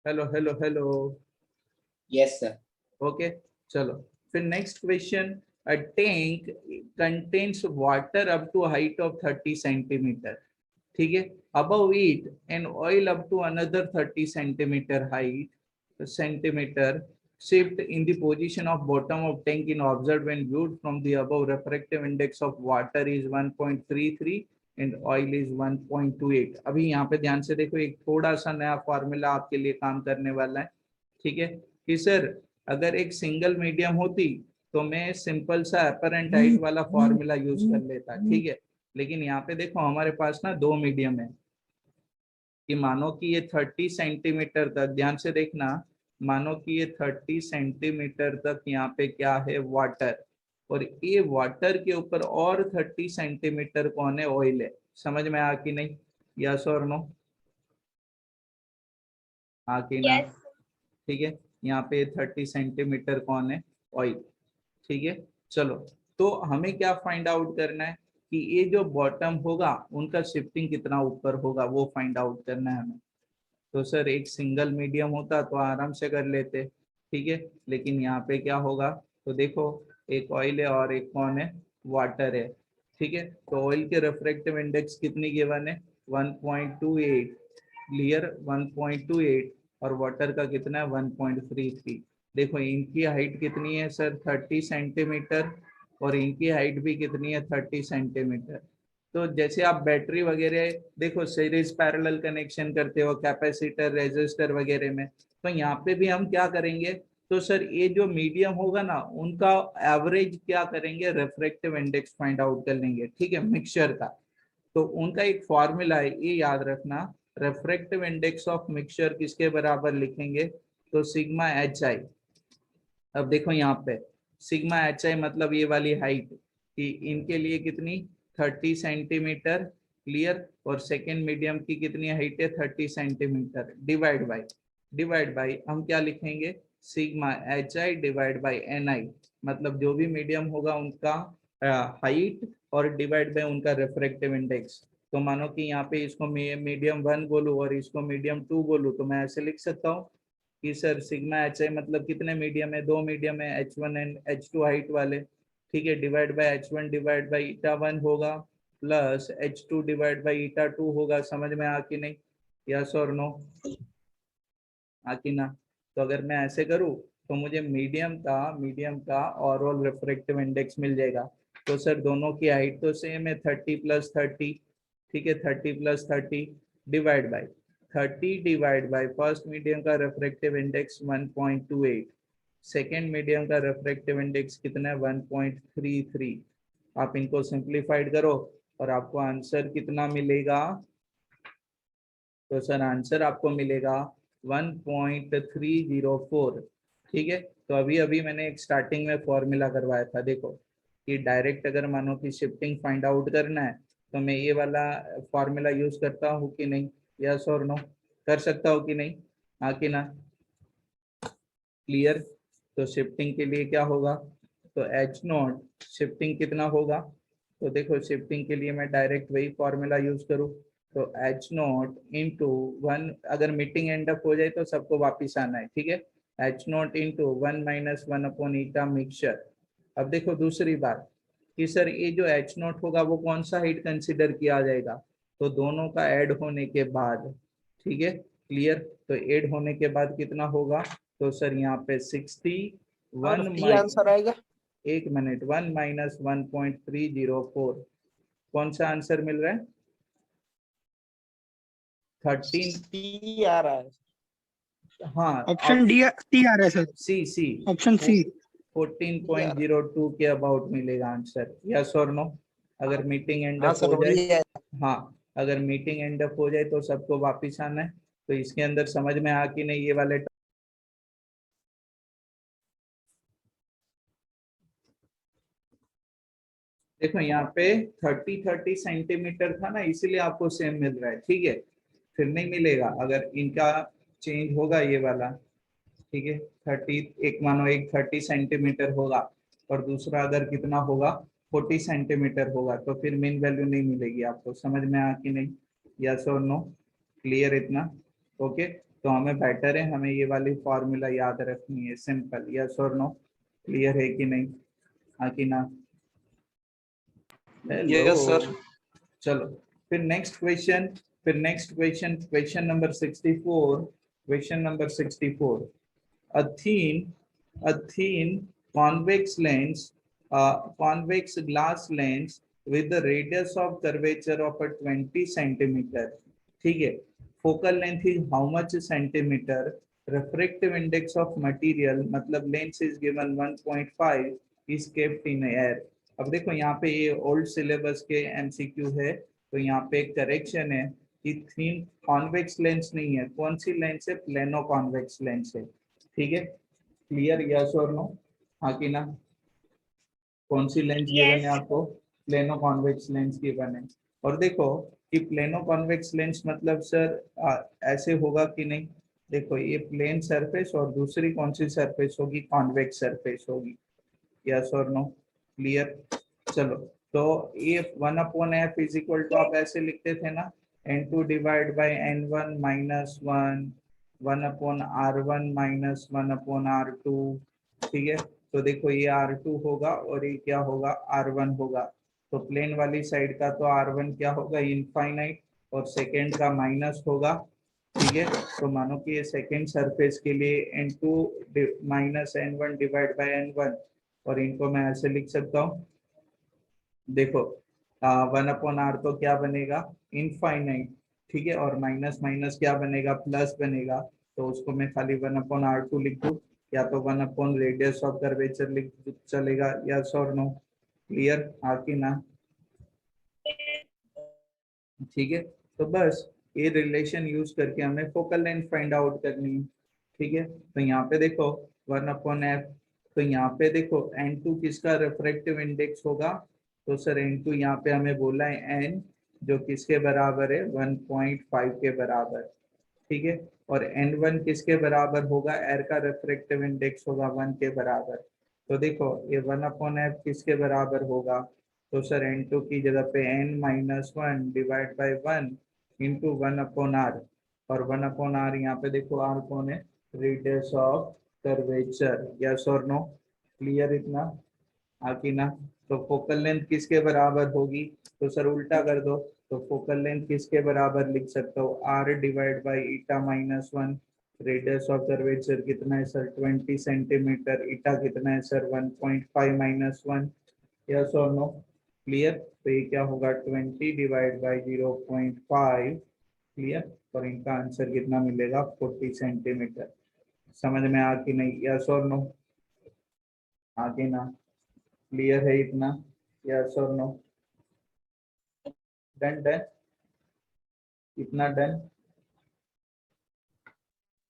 [SPEAKER 1] hello hello hello,
[SPEAKER 5] yes sir.
[SPEAKER 1] Okay. चलो, फिर next question, a tank contains water up to height of 30 centimetre, ठीक है। above it an oil up to another 30 centimeter shift in the position of bottom of tank in observed when viewed from the above. Refractive index of water is 1.33 and oil is 1.28। अभी यहाँ पे ध्यान से देखो, एक थोड़ा सा नया फॉर्मूला आपके लिए काम करने वाला है, ठीक है, कि सर अगर एक सिंगल मीडियम होती तो मैं सिंपल सा अपरेंट हाइट वाला फॉर्मूला यूज कर लेता, ठीक है। लेकिन यहाँ पे देखो हमारे पास ना दो मीडियम है, कि मानो कि ये 30 सेंटीमीटर तक, ध्यान से देखना, मानो कि ये 30 सेंटीमीटर तक यहाँ पे क्या है, वाटर, और ये वाटर के ऊपर और 30 सेंटीमीटर कौन है, ऑयल है। समझ में आ कि नहीं, यस और नो, आ कि ना,
[SPEAKER 2] Yes.
[SPEAKER 1] ठीक है। यहाँ पे 30 सेंटीमीटर कौन है, ऑयल, ठीक है। चलो, तो हमें क्या फाइंड आउट करना है, कि ये जो बॉटम होगा उनका शिफ्टिंग कितना ऊपर होगा, वो फाइंड आउट करना है हमें। तो सर एक सिंगल मीडियम होता तो आराम से कर लेते, ठीक है, लेकिन यहाँ पे क्या होगा, तो देखो एक ऑयल है और एक कौन है, वाटर है, ठीक है। तो ऑयल के रिफ्रैक्टिव इंडेक्स कितनी गिवन है, 1.28, क्लियर, 1.28, और वाटर का कितना है, 1.33। देखो इनकी हाइट कितनी है सर, 30 सेंटीमीटर, और इनकी हाइट भी कितनी है, 30 सेंटीमीटर। तो जैसे आप बैटरी वगैरह देखो सीरीज पैरेलल कनेक्शन करते हो कैपेसिटर रेजिस्टर वगैरह में, तो यहाँ पे भी हम क्या करेंगे, तो सर ये जो मीडियम होगा ना उनका एवरेज क्या करेंगे, रिफ्रैक्टिव इंडेक्स फाइंड आउट कर लेंगे, ठीक है, मिक्सचर का। तो उनका एक फॉर्मूला है, ये याद रखना, रिफ्रैक्टिव इंडेक्स ऑफ मिक्सचर किसके बराबर लिखेंगे, तो सिग्मा एच आई। अब देखो यहाँ पे सिग्मा एच आई मतलब ये वाली हाइट, कि इनके लिए कितनी, 30 सेंटीमीटर, क्लियर, और सेकेंड मीडियम की कितनी हाइट है, 30 सेंटीमीटर, डिवाइड बाई हम क्या लिखेंगे, sigma H I divide by N I, मतलब जो भी मीडियम होगा उनका हाइट और डिवाइड बाई उनका रिफ्रैक्टिव इंडेक्स। तो मानो कि यहाँ पे इसको मीडियम 1 बोलूँ और इसको मीडियम 2 बोलूँ, तो मैं ऐसे लिख सकता हूँ कि सर सिग्मा एच आई मतलब कितने मीडियम है, दो मीडियम है, H1 एंड H2 हाइट वाले, ठीक है, divide by H1 divide by ईटा 1 होगा, प्लस H2 डिवाइड बाय ईटा 2 होगा। समझ में आ कि नहीं, यस और नो, आ कि ना। तो अगर मैं ऐसे करूँ तो मुझे मीडियम का ओवरऑल रिफ्रैक्टिव इंडेक्स मिल जाएगा। तो सर दोनों की हाइट तो सेम है, 30 + 30, ठीक है, 30 + 30 divide by 30 divide by first medium का रिफ्रैक्टिव इंडेक्स 1.28, सेकेंड मीडियम का रिफ्रैक्टिव इंडेक्स कितना है 1.33। आप इनको सिंप्लीफाइड करो और आपको आंसर कितना मिलेगा, तो सर आंसर आपको मिलेगा 1.304। ठीक है, तो अभी अभी मैंने एक स्टार्टिंग में फॉर्मूला करवाया था, देखो कि डायरेक्ट अगर मानो कि शिफ्टिंग फाइंड आउट करना है तो मैं ये वाला फॉर्मूला यूज करता हूँ कि नहीं, यस और नो, कर सकता हूँ कि नहीं, हाँ कि ना, क्लियर। तो शिफ्टिंग के लिए क्या होगा, तो एच नॉट शिफ्टिंग कितना होगा, तो देखो शिफ्टिंग के लिए मैं डायरेक्ट वही फॉर्मूला यूज करूँ, तो एच नॉट इंटू 1, अगर मीटिंग एंड अप हो जाए तो सबको वापिस आना है, ठीक है, H not into 1 minus 1 upon eta mixture. अब देखो दूसरी बात कि सर ये जो एच नॉट होगा वो कौन सा हाइट कंसिडर किया जाएगा, तो दोनों का ऐड होने के बाद, ठीक है, क्लियर। तो ऐड होने के बाद कितना होगा, तो सर यहाँ पे 61
[SPEAKER 5] डी आंसर आएगा।
[SPEAKER 1] एक मिनट, 1 माइनस 1.304, कौन सा आंसर मिल रहा है, 13,
[SPEAKER 5] डी आ रहा है।
[SPEAKER 1] हाँ
[SPEAKER 3] ऑप्शन डी सी आ रहा है सर,
[SPEAKER 1] सी
[SPEAKER 3] ऑप्शन सी।
[SPEAKER 1] 14.02 के अबाउट मिलेगा आंसर, यस और नो। अगर मीटिंग एंड
[SPEAKER 5] हाँ
[SPEAKER 1] अप
[SPEAKER 5] सर
[SPEAKER 1] हो जाए,
[SPEAKER 5] वही है।
[SPEAKER 1] हाँ अगर मीटिंग एंड अप हो जाए तो सबको वापिस आना है। तो इसके अंदर समझ में आ कि नहीं ये वाले, देखो यहाँ पे 30 सेंटीमीटर था ना, इसीलिए आपको सेम मिल रहा है, ठीक है, फिर नहीं मिलेगा अगर इनका चेंज होगा ये वाला, ठीक है, 30, एक मानो एक 30 सेंटीमीटर होगा और दूसरा अगर कितना होगा 40 सेंटीमीटर होगा, तो फिर मीन वैल्यू नहीं मिलेगी आपको, समझ में आ कि नहीं, यस और नो, क्लियर इतना, ओके। तो हमें बेटर है, हमें ये वाली फॉर्मूला याद रखनी है, सिंपल, यस और नो, क्लियर है कि नहीं, हाँ कि ना, हेलो,
[SPEAKER 5] यस सर।
[SPEAKER 1] चलो फिर next question number 64, question number 64, a thin convex lens, convex glass lens with the radius of curvature of a 20 centimeter, ठीक है, focal length is how much centimeter, refractive index of material मतलब lens is given 1.5 is kept in air। अब देखो यहाँ पे ये old syllabus के MCQ है, तो यहाँ पे एक करेक्शन है कि थीन कॉन्वेक्स लेंस नहीं है, कौन सी लेंस है, प्लेनो कॉन्वेक्स लेंस है, ठीक है, क्लियर, यस और नो, हाँ कि ना, कौन सी लेंस गिवन है
[SPEAKER 2] Yes.
[SPEAKER 1] आपको, प्लेनो कॉन्वेक्स लेंस गिवन है। और देखो कि प्लेनो कॉन्वेक्स लेंस मतलब सर ऐसे होगा कि नहीं, देखो ये प्लेन सरफेस और दूसरी कौन सी सरफेस होगी, कॉन्वेक्स सरफेस होगी, यस और नो, क्लियर। चलो तो ये 1/f इज इक्वल टू आप ऐसे लिखते थे ना, n2 divide by n1 minus 1/r1 minus 1/r2, ठीक है। तो देखो ये r2 होगा और ये क्या होगा, r1 होगा। तो प्लेन वाली साइड का तो r1 क्या होगा, इनफाइनाइट, और सेकेंड का माइनस होगा, ठीक है। तो मानो कि ये सेकेंड सरफेस के लिए n2 minus n1 divide by n1, और इनको मैं ऐसे लिख सकता हूँ, देखो 1/r तो क्या बनेगा, इनफाइनाइट, ठीक है, और माइनस माइनस क्या बनेगा, प्लस बनेगा, तो उसको मैं खाली 1/r2 लिख दूँ, या तो 1 रेडियस ऑफ कर्वेचर लिख चलेगा, यस और नो, क्लियर, आके ना, ठीक है। तो बस ये रिलेशन यूज करके हमें फोकल लेंथ फाइंड आउट करनी है, ठीक है। तो यहाँ पे देखो 1/f, तो यहाँ पे देखो n2 किसका रिफ्रैक्टिव इंडेक्स होगा, तो सर n2 यहाँ पे हमें बोला है n, जो किसके बराबर है 1.5 के बराबर, ठीक है, और n1 किसके बराबर होगा, एयर का रिफ्रैक्टिव इंडेक्स होगा 1 के बराबर। तो देखो ये 1/f किसके बराबर होगा, तो सर n2 की जगह पे n-1 divide by 1 into 1/r, और 1/r यहाँ पे देखो r कौन है, रेडियस ऑफ कर्वेचर, यस और नो, क्लियर इतना, आकी ना। तो फोकल लेंथ किसके बराबर होगी, तो सर उल्टा कर दो, तो फोकल लेंथ किसके बराबर लिख सकते हो, r divide by eta minus 1, radius of curvature कितना है सर 20 सेंटीमीटर, ईटा कितना है सर 1.5 माइनस 1, यस और नो, क्लियर। तो ये क्या होगा 20 डिवाइड बाय 0.5 क्लियर। और इनका आंसर कितना मिलेगा 40 सेंटीमीटर। समझ में आ कि नहीं, यस और नो? आगे ना, क्लियर है इतना, यस और नो? डन डन, इतना done?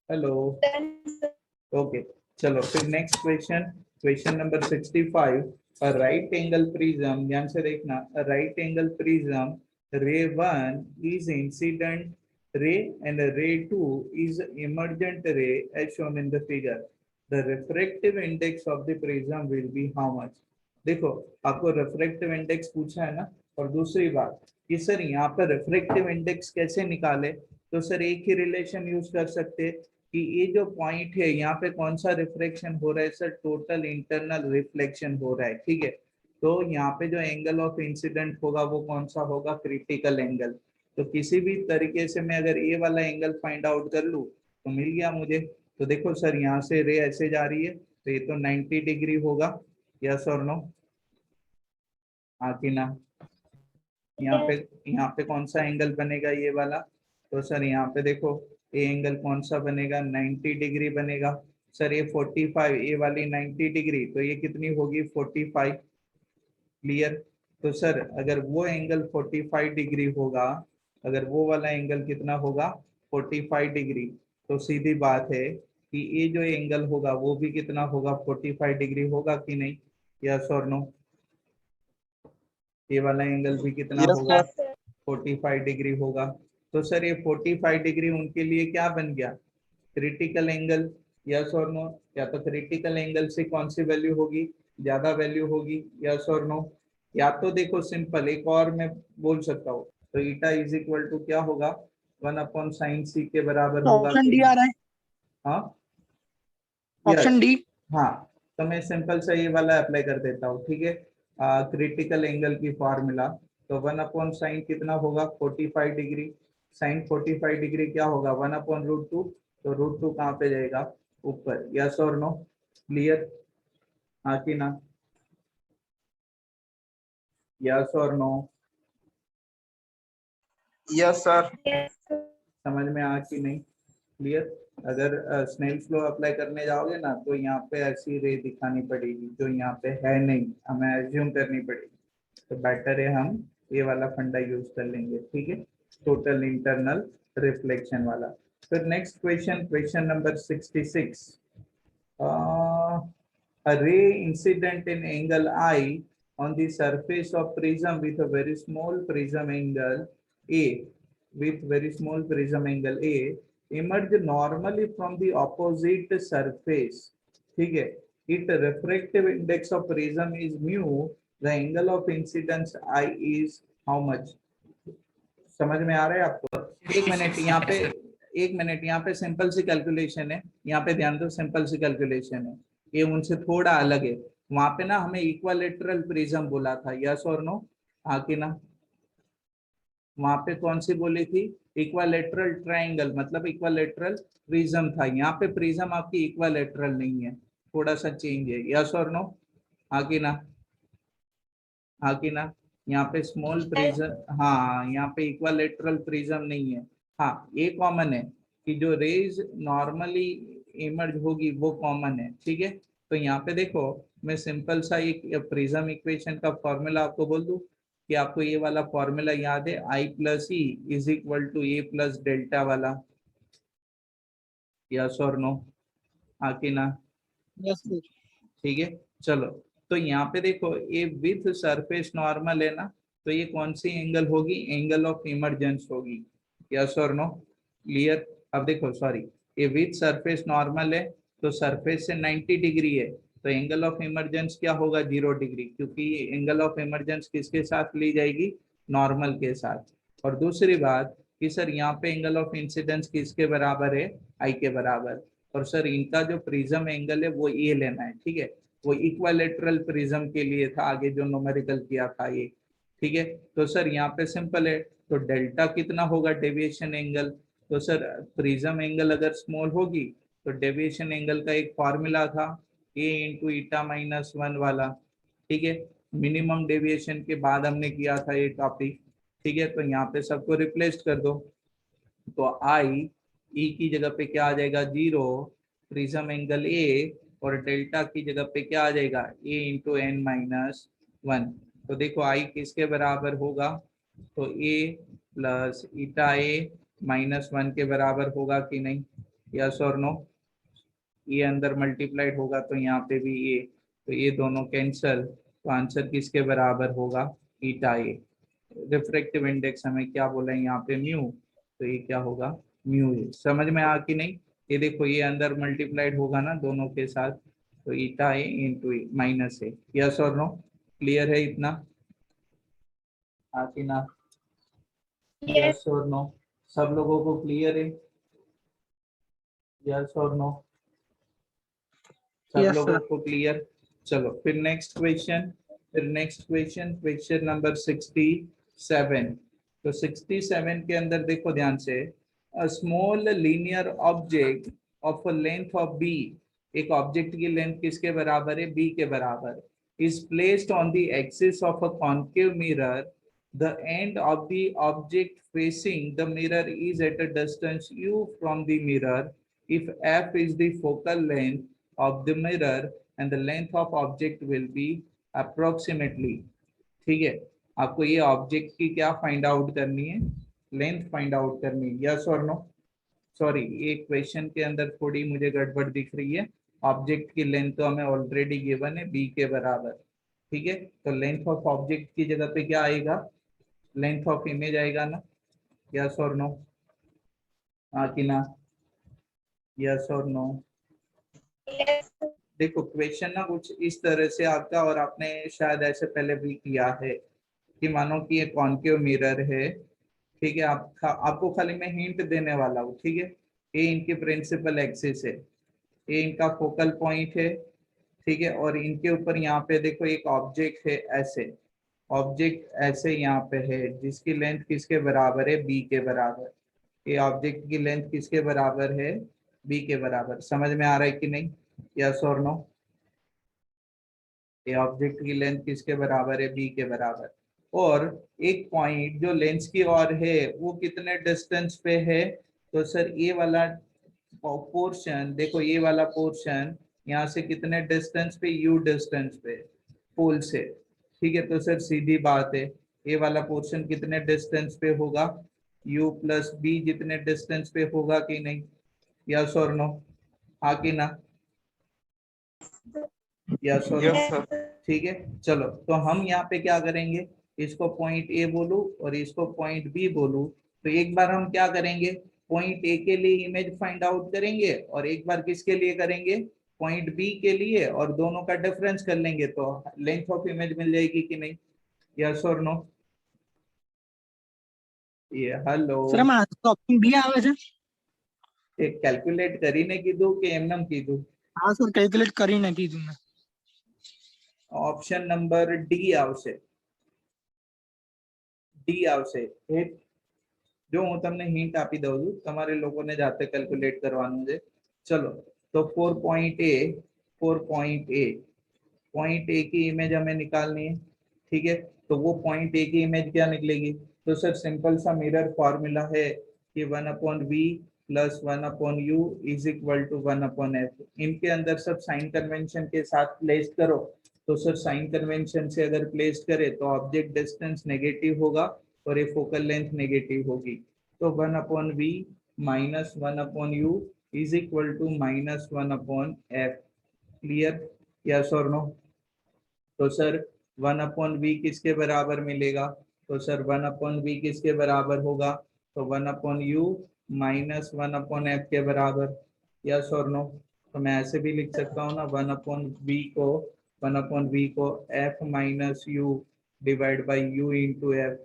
[SPEAKER 1] Hello,
[SPEAKER 2] Done, sir.
[SPEAKER 1] Okay. चलो फिर next question, question number 65। A right angle prism, ध्यान से देखना, अ राइट एंगल प्रिज्म रे 1 is incident ray and ray 2 is emergent ray as shown in the figure. The refractive index of the prism will be how much? देखो आपको refractive index पूछा है ना। और दूसरी बात कि सर यहाँ पर रिफ्रैक्टिव इंडेक्स कैसे निकाले, तो सर एक ही रिलेशन यूज कर सकते हैं कि ये जो पॉइंट है यहाँ पे कौन सा रिफ्लेक्शन हो रहा है सर, टोटल इंटरनल रिफ्लेक्शन हो रहा है, ठीक है। तो यहाँ पे जो एंगल ऑफ इंसिडेंट होगा वो कौन सा होगा, क्रिटिकल एंगल। तो किसी भी तरीके से मैं अगर ये वाला एंगल फाइंड आउट कर लूँ तो मिल गया मुझे। तो देखो सर यहाँ से रे ऐसे जा रही है तो ये तो 90 डिग्री होगा, यस और नो? हाँ कि ना?
[SPEAKER 2] Yes.
[SPEAKER 1] यहाँ पे कौन सा एंगल बनेगा, ये वाला। तो सर यहाँ पे देखो ये एंगल कौन सा बनेगा, 90 डिग्री बनेगा। सर ये 45, ये वाली 90 डिग्री, तो ये कितनी होगी 45, क्लियर। तो सर अगर वो एंगल 45 डिग्री होगा, अगर वो वाला एंगल कितना होगा 45 डिग्री, तो सीधी बात है कि ये जो एंगल होगा वो भी कितना होगा 45 डिग्री होगा कि नहीं, यस और नो? ये वाला एंगल भी कितना
[SPEAKER 4] Yes,
[SPEAKER 1] होगा,
[SPEAKER 4] sir.
[SPEAKER 2] Yes, sir.
[SPEAKER 1] 45 डिग्री होगा। तो सर ये 45 डिग्री उनके लिए क्या बन गया, क्रिटिकल एंगल, यस और नो? या तो क्रिटिकल एंगल से कौन सी वैल्यू होगी, ज्यादा वैल्यू होगी, यस और नो? या तो देखो सिंपल एक और मैं बोल सकता हूँ, तो ईटा इज इक्वल टू क्या होगा, 1/sin c के बराबर होगा
[SPEAKER 3] ऑप्शन
[SPEAKER 1] कि
[SPEAKER 3] डी आ रहा है,
[SPEAKER 1] हाँ,
[SPEAKER 3] ऑप्शन
[SPEAKER 1] यस,
[SPEAKER 3] डी।
[SPEAKER 1] हाँ। तो मैं सिंपल सा ये वाला अप्लाई कर देता हूँ, ठीक है। क्रिटिकल एंगल की फॉर्मूला, तो 1/sin कितना होगा 45 डिग्री, साइन 45 डिग्री क्या होगा 1/√2। तो √2 कहाँ पे जाएगा, ऊपर, यस और नो? क्लियर, हाँ कि ना, यस और no?
[SPEAKER 4] Yes, sir.
[SPEAKER 2] Yes, sir.
[SPEAKER 1] समझ में आ कि नहीं, क्लियर। अगर स्नेल्स लॉ अप्लाई करने जाओगे ना तो यहाँ पे ऐसी रे दिखानी पड़ेगी जो यहाँ पे है नहीं, हमें एज्यूम करनी पड़ेगी। तो बेटर है हम ये वाला फंडा यूज कर लेंगे, ठीक है, टोटल इंटरनल रिफ्लेक्शन वाला। फिर next question, question number 66। A ray incident in angle I on the surface of prism with a very small prism angle A, with very small prism angle A, emerge normally from the opposite surface, ठीक है। Its refractive index of prism is mu, the angle of incidence I is how much? समझ में आ रहा है आपको? एक minute यहाँ पे, एक मिनट यहाँ पे सिंपल सी कैलकुलेशन है, यहाँ पे ध्यान दो, सिंपल सी कैलकुलेशन है, ये उनसे थोड़ा अलग है। वहां पे ना हमें इक्वालेटरल प्रिज्म बोला था, यस और नो? हाँ कि ना? वहां पे कौन सी बोली थी, इक्वालेटरल ट्रायंगल, मतलब इक्वालेटरल प्रिज्म था। यहाँ पे प्रिज्म आपकी इक्वालेटरल नहीं है, थोड़ा सा चेंज है, यस और नो? हाँ कि ना, हाँ कि ना? यहाँ पे स्मॉल प्रिज्म, हाँ यहाँ पे इक्वालेटरल प्रिज्म नहीं है। हाँ ये कॉमन है कि जो रेज नॉर्मली इमर्ज होगी वो कॉमन है, ठीक है। तो यहाँ पे देखो मैं सिंपल सा एक प्रिज्म इक्वेशन का फॉर्मूला आपको बोल दूं कि आपको ये वाला फॉर्मूला याद है, I+E इज इक्वल टू A+डेल्टा वाला, यस और नो? हाँ कि ना?
[SPEAKER 3] Yes sir.
[SPEAKER 1] ठीक है। चलो तो यहाँ पे देखो ये विथ सरफेस नॉर्मल है ना, तो ये कौन सी एंगल होगी, एंगल ऑफ इमरजेंस होगी, यस और नो? क्लियर। अब देखो सॉरी, ये विथ सरफेस नॉर्मल है तो सरफेस से 90 डिग्री है, तो एंगल ऑफ इमरजेंस क्या होगा 0 डिग्री, क्योंकि एंगल ऑफ इमरजेंस किसके साथ ली जाएगी, नॉर्मल के साथ। और दूसरी बात कि सर यहाँ पे एंगल ऑफ इंसिडेंस किसके बराबर है, आई के बराबर। और सर इनका जो प्रिज्म एंगल है वो ये लेना है, ठीक है। वो इक्वालेटरल प्रिज्म के लिए था, आगे जो न्यूमेरिकल किया था ये, ठीक है। तो सर यहाँ पे सिंपल है, तो डेल्टा कितना होगा डेविएशन एंगल। तो सर प्रिज्म एंगल अगर स्मॉल होगी तो डेविएशन एंगल का एक फॉर्मूला था a इंटू ईटा -1 वाला, ठीक है। मिनिमम डेविएशन के बाद हमने किया था ये टॉपिक, ठीक है। तो यहाँ पे सबको रिप्लेस कर दो, तो आई ई की जगह पे क्या आ जाएगा 0, प्रिज्म एंगल ए, और डेल्टा की जगह पे क्या आ जाएगा ए इंटू एन माइनस 1। तो देखो आई किसके बराबर होगा, तो ए प्लस ईटा ए माइनस 1 के बराबर होगा कि नहीं, यस और नो। ये अंदर मल्टीप्लाइड होगा तो यहाँ पे भी ए, तो ये दोनों कैंसल, तो आंसर किसके बराबर होगा ईटा ए। रिफ्रैक्टिव इंडेक्स हमें क्या बोला है यहाँ पे म्यू, तो ये क्या होगा म्यू ए। समझ में आ कि नहीं, ये देखो ये अंदर मल्टीप्लाइड होगा ना दोनों के साथ, तो ईटा ए इंटू ए माइनस ए, यस और नो। क्लियर है इतना, आ कि ना,
[SPEAKER 2] Yes.
[SPEAKER 1] यस और नो, सब लोगों को क्लियर है, यस और नो, सब
[SPEAKER 3] यस
[SPEAKER 1] लोगों
[SPEAKER 3] सर।
[SPEAKER 1] को क्लियर। चलो फिर नेक्स्ट क्वेश्चन, क्वेश्चन नंबर 67। तो 67 के अंदर देखो ध्यान से, a small linear object of a length of B, एक ऑब्जेक्ट की लेंथ किसके बराबर है बी के बराबर, is placed on the axis of a concave mirror, the end of the object facing the mirror is at a distance u from the mirror if f is the focal length of the mirror and the length of object will be approximately। ठीक है, आपको ये object की क्या find out करनी है, length find out करनी है, यस और नो। सॉरी, ये क्वेश्चन के अंदर थोड़ी मुझे गड़बड़ दिख रही है, ऑब्जेक्ट की लेंथ तो हमें ऑलरेडी गिवन है बी के बराबर। ठीक है, तो लेंथ ऑफ ऑब्जेक्ट की जगह पे क्या आएगा, लेंथ ऑफ इमेज आएगा ना, यस और नो, हाँ कि ना, यस और नो।
[SPEAKER 2] Yes.
[SPEAKER 1] देखो क्वेश्चन ना कुछ इस तरह से आपका, और आपने शायद ऐसे पहले भी किया है कि मानो कि ये कॉन्केव मिरर है, ठीक है, आपको खाली मैं हिंट देने वाला हूँ, ठीक है। ये इनकी प्रिंसिपल एक्सिस है, ये इनका फोकल पॉइंट है, ठीक है, और इनके ऊपर यहाँ पे देखो एक ऑब्जेक्ट है ऐसे, ऑब्जेक्ट ऐसे यहाँ पे है जिसकी लेंथ किसके बराबर है बी के बराबर, ये ऑब्जेक्ट की लेंथ किसके बराबर है बी के बराबर। समझ में आ रहा है कि नहीं, यस और नो। ये ऑब्जेक्ट की लेंथ किसके बराबर है बी के बराबर, और एक पॉइंट जो लेंस की ओर है वो कितने डिस्टेंस पे है, तो सर ये वाला पोर्शन देखो, ये वाला पोर्शन यहाँ से कितने डिस्टेंस पे यू डिस्टेंस पे पोल से, ठीक है। तो सर सीधी बात है, ये वाला पोर्शन कितने डिस्टेंस पे होगा u प्लस बी जितने डिस्टेंस पे होगा कि नहीं, यस और नो, हाँ कि ना, यस और नो।
[SPEAKER 4] Yes,
[SPEAKER 2] Yes.
[SPEAKER 4] sir.
[SPEAKER 1] ठीक है, चलो तो हम यहाँ पे क्या करेंगे, इसको पॉइंट ए बोलूं और इसको पॉइंट बी बोलूं, तो एक बार हम क्या करेंगे, पॉइंट ए के लिए इमेज फाइंड आउट करेंगे और एक बार किसके लिए करेंगे पॉइंट बी के लिए, और दोनों का डिफरेंस कर लेंगे तो लेंथ ऑफ इमेज मिल जाएगी कि नहीं, यस और नो। ये हेलो,
[SPEAKER 3] सर हम आंसर ऑप्शन बी આવે છે।
[SPEAKER 1] एक कैलकुलेट કરીને કીધું કે એમનેમ કીધું,
[SPEAKER 3] हाँ सर कैलकुलेट કરીને કીધું મેં।
[SPEAKER 1] ऑप्शन नंबर डी આવશે, डी આવશે। જો હું તમને હિન્ટ આપી દઉં છું, તમારે લોકોને જાતે કેલ્ક્યુલેટ કરવાનું છે। ચલો તો 4.a, 4.a, पॉइंट ए की इमेज हमें निकालनी है, ठीक है। तो वो पॉइंट ए की इमेज क्या निकलेगी, तो सर सिंपल सा मिरर फॉर्मूला है कि 1/v plus 1/u is equal to 1/f। इनके अंदर सब साइन कन्वेंशन के साथ प्लेस करो, तो सर साइन कन्वेंशन से अगर प्लेस करे तो ऑब्जेक्ट डिस्टेंस नेगेटिव होगा और ये फोकल लेंथ नेगेटिव होगी, तो 1/v minus 1/u is equal to minus 1/f। Clear, yes और नो। तो सर 1/v किसके बराबर मिलेगा, तो सर 1/v किसके बराबर होगा, तो 1/u माइनस 1/f के बराबर, यस और नो। तो मैं ऐसे भी लिख सकता हूँ ना, 1/v को f minus you divide by you into F.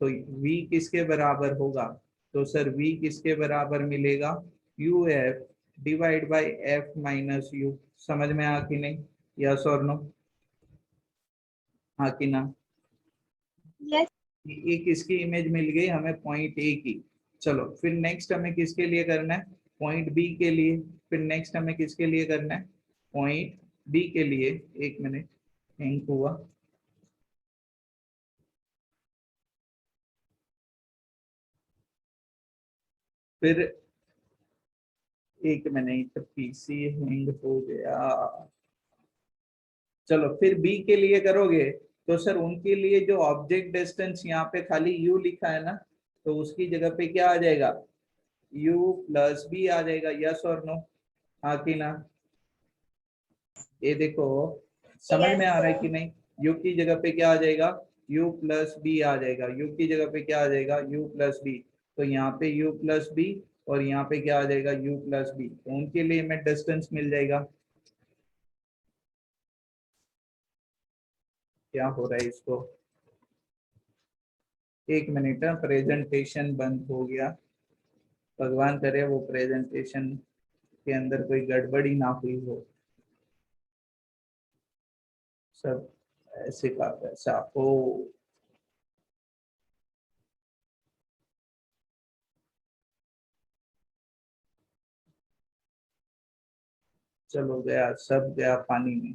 [SPEAKER 1] तो v किसके बराबर होगा, तो सर v किसके बराबर मिलेगा U F divide by F minus you. समझ में आ कि नहीं, यस और नो, हाँ कि ना।
[SPEAKER 2] Yes.
[SPEAKER 1] ये किसकी इमेज मिल गई हमें पॉइंट ए की। चलो फिर नेक्स्ट हमें किसके लिए करना है, पॉइंट बी के लिए। फिर नेक्स्ट हमें किसके लिए करना है, पॉइंट बी के लिए। एक मिनट, हैंग हुआ, फिर एक मिनट, पीसी हैंग हो गया। चलो फिर बी के लिए करोगे तो सर उनके लिए जो ऑब्जेक्ट डिस्टेंस यहाँ पे खाली यू लिखा है ना, तो उसकी जगह पे क्या आ जाएगा, u प्लस बी आ जाएगा। यस और नो, हाँ कि ना? ये देखो समझ में आ रहा है कि नहीं? u की जगह पे क्या आ जाएगा, u प्लस बी आ जाएगा। u की जगह पे क्या आ जाएगा, u प्लस बी। तो यहाँ पे u प्लस बी और यहाँ पे क्या आ जाएगा, u प्लस बी। तो उनके लिए हमें डिस्टेंस मिल जाएगा। क्या हो रहा है इसको, एक मिनट, प्रेजेंटेशन बंद हो गया। भगवान करे वो प्रेजेंटेशन के अंदर कोई गड़बड़ी ना हुई हो, सब ऐसे का वैसा हो। चलो गया, सब गया पानी में,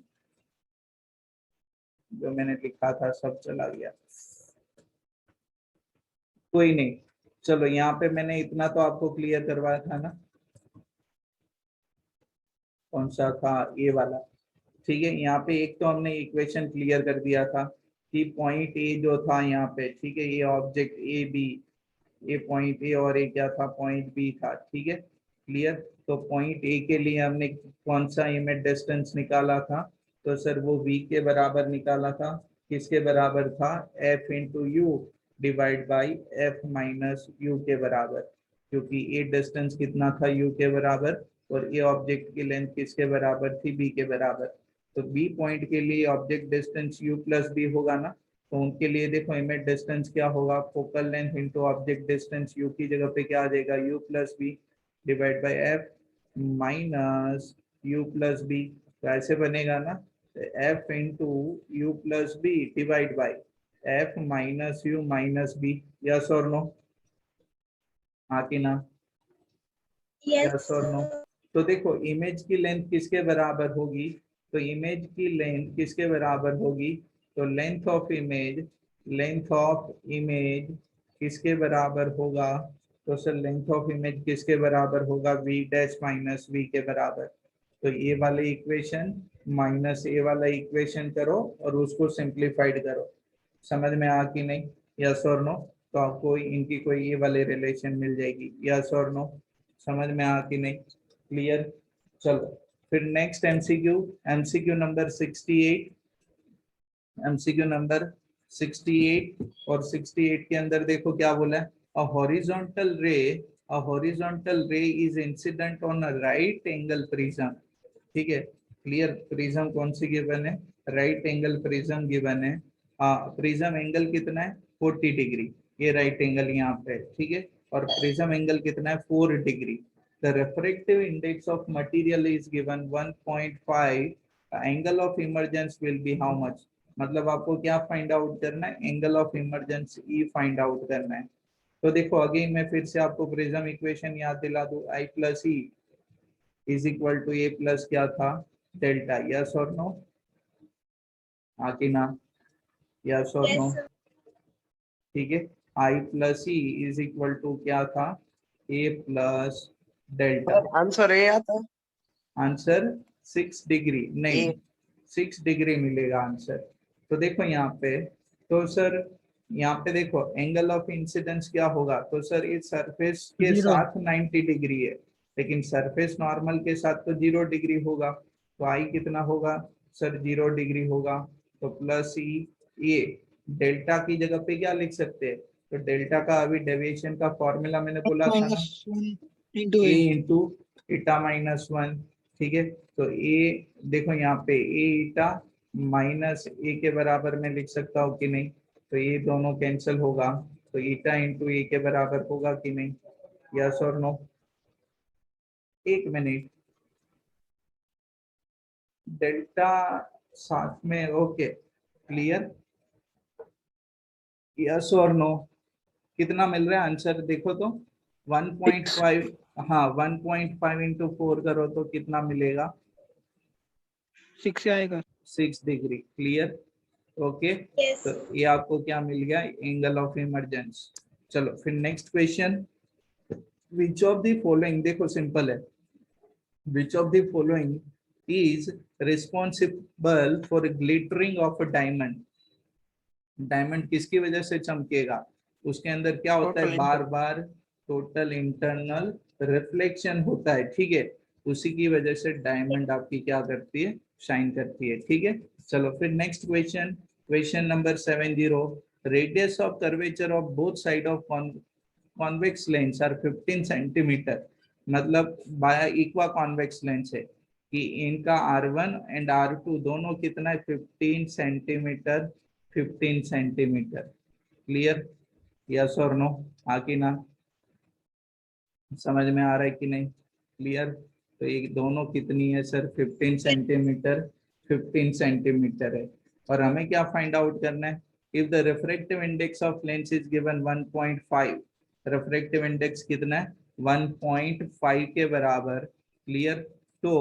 [SPEAKER 1] जो मैंने लिखा था सब चला गया। कोई नहीं, चलो यहाँ पे मैंने इतना तो आपको क्लियर करवाया था ना, कौन सा था, ये वाला। ठीक है, यहाँ पे एक तो हमने इक्वेशन क्लियर कर दिया था कि पॉइंट ए जो था यहाँ पे, ठीक है, ये ऑब्जेक्ट ए बी, ये पॉइंट ए और ये क्या था, पॉइंट बी था। ठीक है, क्लियर। तो पॉइंट ए के लिए हमने कौन सा इमेज डिस्टेंस निकाला था, तो सर वो v के बराबर निकाला था। किसके बराबर था, f into you divide by f minus you के बराबर, क्योंकि ये डिस्टेंस कितना था, u के बराबर, और ये ऑब्जेक्ट की लेंथ किसके बराबर थी, b के बराबर। तो b पॉइंट के लिए object distance u plus b होगा ना, तो उनके लिए देखो इमेज डिस्टेंस क्या होगा, focal length into object distance, u की जगह पे क्या आ जाएगा, u plus B divide by F minus U plus B. तो ऐसे बनेगा ना, F into U plus B divide by F minus U minus B. Yes और नो, हाँ कि ना?
[SPEAKER 2] Yes.
[SPEAKER 1] यस और नो? तो देखो इमेज की लेंथ किसके बराबर होगी, तो इमेज की लेंथ किसके बराबर होगी, तो length of image, length of image किसके बराबर होगा, तो सर लेंथ ऑफ इमेज किसके बराबर होगा, v डैश माइनस v के बराबर। तो ये वाले इक्वेशन माइनस ए वाला इक्वेशन करो और उसको सिंप्लीफाइड करो। समझ में आ कि नहीं, यस और नो? तो आपको इनकी कोई ये वाले रिलेशन मिल जाएगी। यस और नो, समझ में आ कि नहीं, क्लियर? चलो फिर next MCQ, MCQ number 68, MCQ number 68। और 68 के अंदर देखो क्या बोला है, अ हॉरिजॉन्टल रे, अ हॉरिजॉन्टल रे is incident on a right angle prism. ठीक है, क्लियर। प्रिज्म कौन सी गिवन है, राइट एंगल प्रिज्म गिवन है। प्रिज्म एंगल कितना है, 40 डिग्री, ये राइट एंगल यहाँ पे है। ठीक है, और प्रिज्म एंगल कितना है, 4 degree. The refractive index of material is given 1.5, angle of emergence will be how much. मतलब आपको क्या फाइंड आउट करना है, angle of emergence E find out करना है। तो देखो अगेन मैं फिर से आपको प्रिज्म इक्वेशन याद दिला दूं, I plus E is equal to A plus क्या था, डेल्टा। यस और नो, हाँ कि ना? यस और नो?
[SPEAKER 2] Yes.
[SPEAKER 1] ठीक है, I plus E is equal to क्या था, A plus delta.
[SPEAKER 5] Answer A आता है।
[SPEAKER 1] आंसर 6 डिग्री नहीं,
[SPEAKER 5] ए
[SPEAKER 1] 6 डिग्री मिलेगा आंसर। तो देखो यहाँ पे, तो सर यहाँ पे देखो एंगल ऑफ इंसिडेंस क्या होगा, तो सर इस सरफेस के
[SPEAKER 3] 0।
[SPEAKER 1] साथ 90 डिग्री है, लेकिन सरफेस नॉर्मल के साथ तो 0 डिग्री होगा। तो आई कितना होगा, सर 0 डिग्री होगा। तो प्लस ई, ये डेल्टा की जगह पे क्या लिख सकते हैं, तो डेल्टा का अभी डेविएशन का फॉर्मूला मैंने बोला था ना,
[SPEAKER 3] -1 into
[SPEAKER 1] A
[SPEAKER 3] A.
[SPEAKER 1] Into eta minus 1। ठीक है, तो ए देखो यहाँ पे ए ईटा माइनस ए के बराबर में लिख सकता हूँ कि नहीं, तो ये दोनों कैंसिल होगा, तो ईटा इंटू ए के बराबर होगा कि नहीं, यस और नो? एक मिनट, डेल्टा साथ में, ओके क्लियर, यस और नो? कितना मिल रहा है आंसर देखो तो, 1.5, हाँ 1.5 इंटू 4 करो तो कितना मिलेगा,
[SPEAKER 3] 6 से आएगा।
[SPEAKER 1] 6 डिग्री, क्लियर, ओके।
[SPEAKER 2] Yes.
[SPEAKER 1] तो ये आपको क्या मिल गया, एंगल ऑफ इमरजेंस। चलो फिर next question, which of the following, देखो सिंपल है, which of the following is responsible for glittering of a diamond. Diamond किसकी वजह से चमकेगा, उसके अंदर क्या होता है,
[SPEAKER 3] Total
[SPEAKER 1] बार बार टोटल इंटरनल रिफ्लेक्शन होता है, ठीक है, उसी की वजह से डायमंड आपकी क्या करती है, शाइन करती है, ठीक है। चलो फिर next question, question number 70, radius of curvature of both side of convex lens are 15 centimetre, मतलब बाय इक्वा कॉन्वेक्स लेंस है कि इनका R1 एंड R2 दोनों कितना है, 15 सेंटीमीटर, 15 सेंटीमीटर। क्लियर, यस और नो, हाँ कि ना, समझ में आ रहा है कि नहीं, क्लियर। तो ये दोनों कितनी है सर, 15 सेंटीमीटर, 15 सेंटीमीटर है। और हमें क्या फाइंड आउट करना है, if the refractive index of lens is given 1.5, refractive index कितना है, 1.5 के बराबर, क्लियर। तो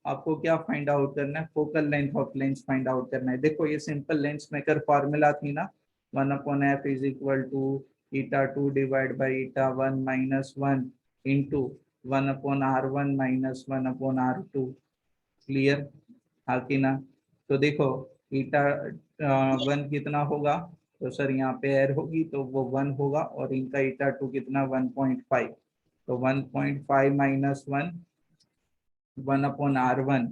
[SPEAKER 1] आपको क्या फाइंड आउट करना है, focal length of lens find out करना है। देखो ये सिंपल लेंस मेकर फॉर्मूला थी ना, 1/f is equal to eta2 divide by eta1 minus 1 into 1/r1 minus 1/r2, clear, हाँ कि ना। तो देखो ईटा 1 कितना होगा, तो सर यहाँ पे एयर होगी तो वो 1 होगा, और इनका eta2 कितना 1.5, तो 1.5 माइनस 1, 1/r1,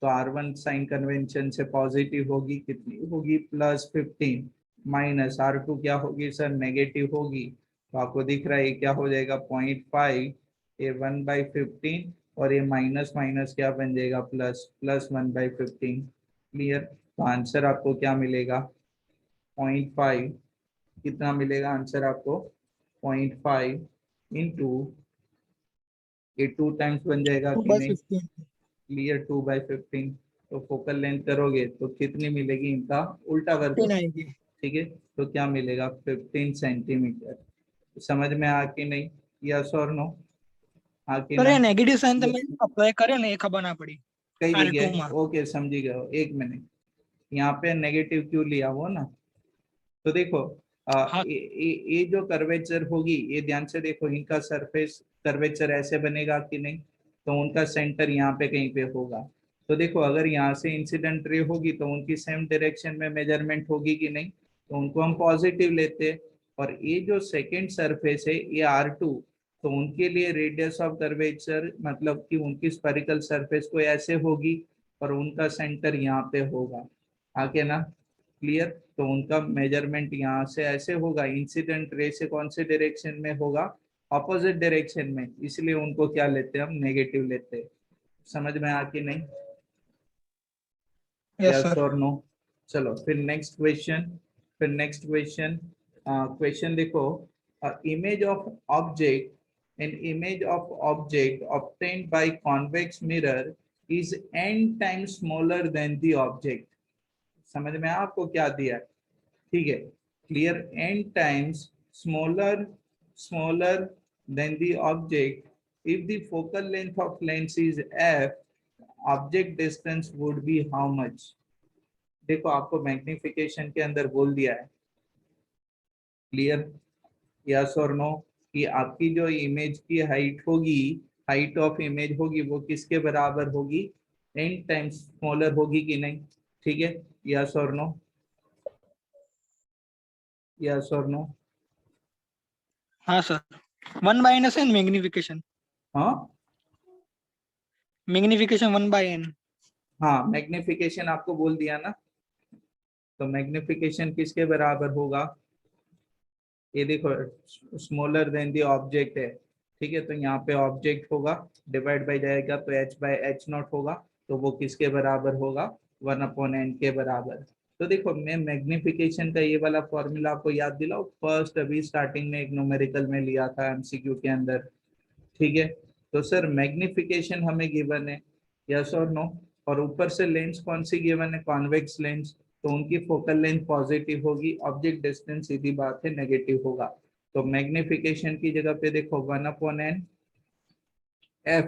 [SPEAKER 1] तो r1 साइन कन्वेंशन से पॉजिटिव होगी, कितनी होगी, +15, माइनस r2 क्या होगी सर, नेगेटिव होगी, तो आपको दिख रहा है ये क्या हो जाएगा 0.5, ये 1/15, और ये माइनस माइनस क्या बन जाएगा, प्लस, प्लस 1/15, क्लियर। तो आंसर आपको क्या मिलेगा, 0.5, कितना मिलेगा आंसर आपको, 0.5 इंटू ये 2 टाइम्स बन जाएगा कि नहीं,
[SPEAKER 3] 2/15।
[SPEAKER 1] क्लियर, 2/15। तो फोकल लेंथ करोगे तो कितनी मिलेगी, इनका उल्टा वर्ग,
[SPEAKER 3] 15 आएगी।
[SPEAKER 1] ठीक है, तो क्या मिलेगा 15 सेंटीमीटर। समझ में आ कि नहीं, यस और नो, हाँ कि
[SPEAKER 3] सर
[SPEAKER 1] ना।
[SPEAKER 3] ये नेगेटिव साइन તમે અપ્લાય કર્યો ને એ ખબર ના પડી
[SPEAKER 1] कई
[SPEAKER 3] R2
[SPEAKER 1] जगह
[SPEAKER 3] માં।
[SPEAKER 1] ओके, समझी गए, एक मिनट, यहाँ पे नेगेटिव क्यों लिया वो ना, तो देखो
[SPEAKER 3] हाँ
[SPEAKER 1] ये जो कर्वेचर होगी, ये ध्यान से देखो, इनका सरफेस कर्वेचर ऐसे बनेगा कि नहीं, तो उनका सेंटर यहाँ पे कहीं पे होगा। तो देखो अगर यहाँ से इंसिडेंट रे होगी तो उनकी सेम डायरेक्शन में मेजरमेंट होगी कि नहीं, तो उनको हम पॉजिटिव लेते हैं। और ये जो सेकेंड सरफेस है ये R2, तो उनके लिए रेडियस ऑफ कर्वेचर मतलब कि उनकी स्फेरिकल सरफेस को ऐसे होगी, और उनका सेंटर यहाँ पे होगा, आगे ना, क्लियर। तो उनका मेजरमेंट यहाँ से ऐसे होगा, इंसिडेंट रे से कौन से डायरेक्शन में होगा, ऑपोजिट डायरेक्शन में, इसलिए उनको क्या लेते हैं हम, नेगेटिव लेते हैं। समझ में आ कि नहीं,
[SPEAKER 3] यस
[SPEAKER 1] यस
[SPEAKER 3] सर।
[SPEAKER 1] और नो। चलो फिर नेक्स्ट क्वेश्चन, फिर नेक्स्ट क्वेश्चन, क्वेश्चन देखो, image of object, an image of object obtained by convex mirror is n times smaller than the object। समझ में आपको क्या दिया है, ठीक है, clear, n times smaller, smaller than the object, if the focal length of lens is f, object distance would be how much. देखो आपको मैग्निफिकेशन के अंदर बोल दिया है, क्लियर, यस और नो, कि आपकी जो इमेज की हाइट होगी, हाइट ऑफ इमेज होगी, वो किसके बराबर होगी, n टाइम्स स्मॉलर होगी कि नहीं, ठीक है, यस और नो, यस और नो,
[SPEAKER 3] हाँ सर 1/n है मैग्निफिकेशन।
[SPEAKER 1] हाँ
[SPEAKER 3] मैग्निफिकेशन 1/n।
[SPEAKER 1] हाँ, मैग्निफिकेशन आपको बोल दिया ना, तो मैग्निफिकेशन किसके बराबर होगा, ये देखो स्मॉलर देन द ऑब्जेक्ट है, ठीक है, तो यहाँ पे ऑब्जेक्ट होगा, डिवाइड बाई जाएगा तो h/h0 होगा, तो वो किसके बराबर होगा, 1/n के बराबर। तो देखो मैं मैग्निफिकेशन का ये वाला फॉर्मूला आपको याद दिलाऊं, फर्स्ट अभी स्टार्टिंग में एक न्यूमेरिकल में लिया था एमसीक्यू के अंदर, ठीक है। तो सर मैग्निफिकेशन हमें गिवन है, यस और नो, और ऊपर से लेंस कौन सी गिवन है, कॉन्वेक्स लेंस, तो उनकी फोकल लेंथ पॉजिटिव होगी, ऑब्जेक्ट डिस्टेंस सीधी बात है नेगेटिव होगा। तो मैग्निफिकेशन की जगह पे देखो 1/n f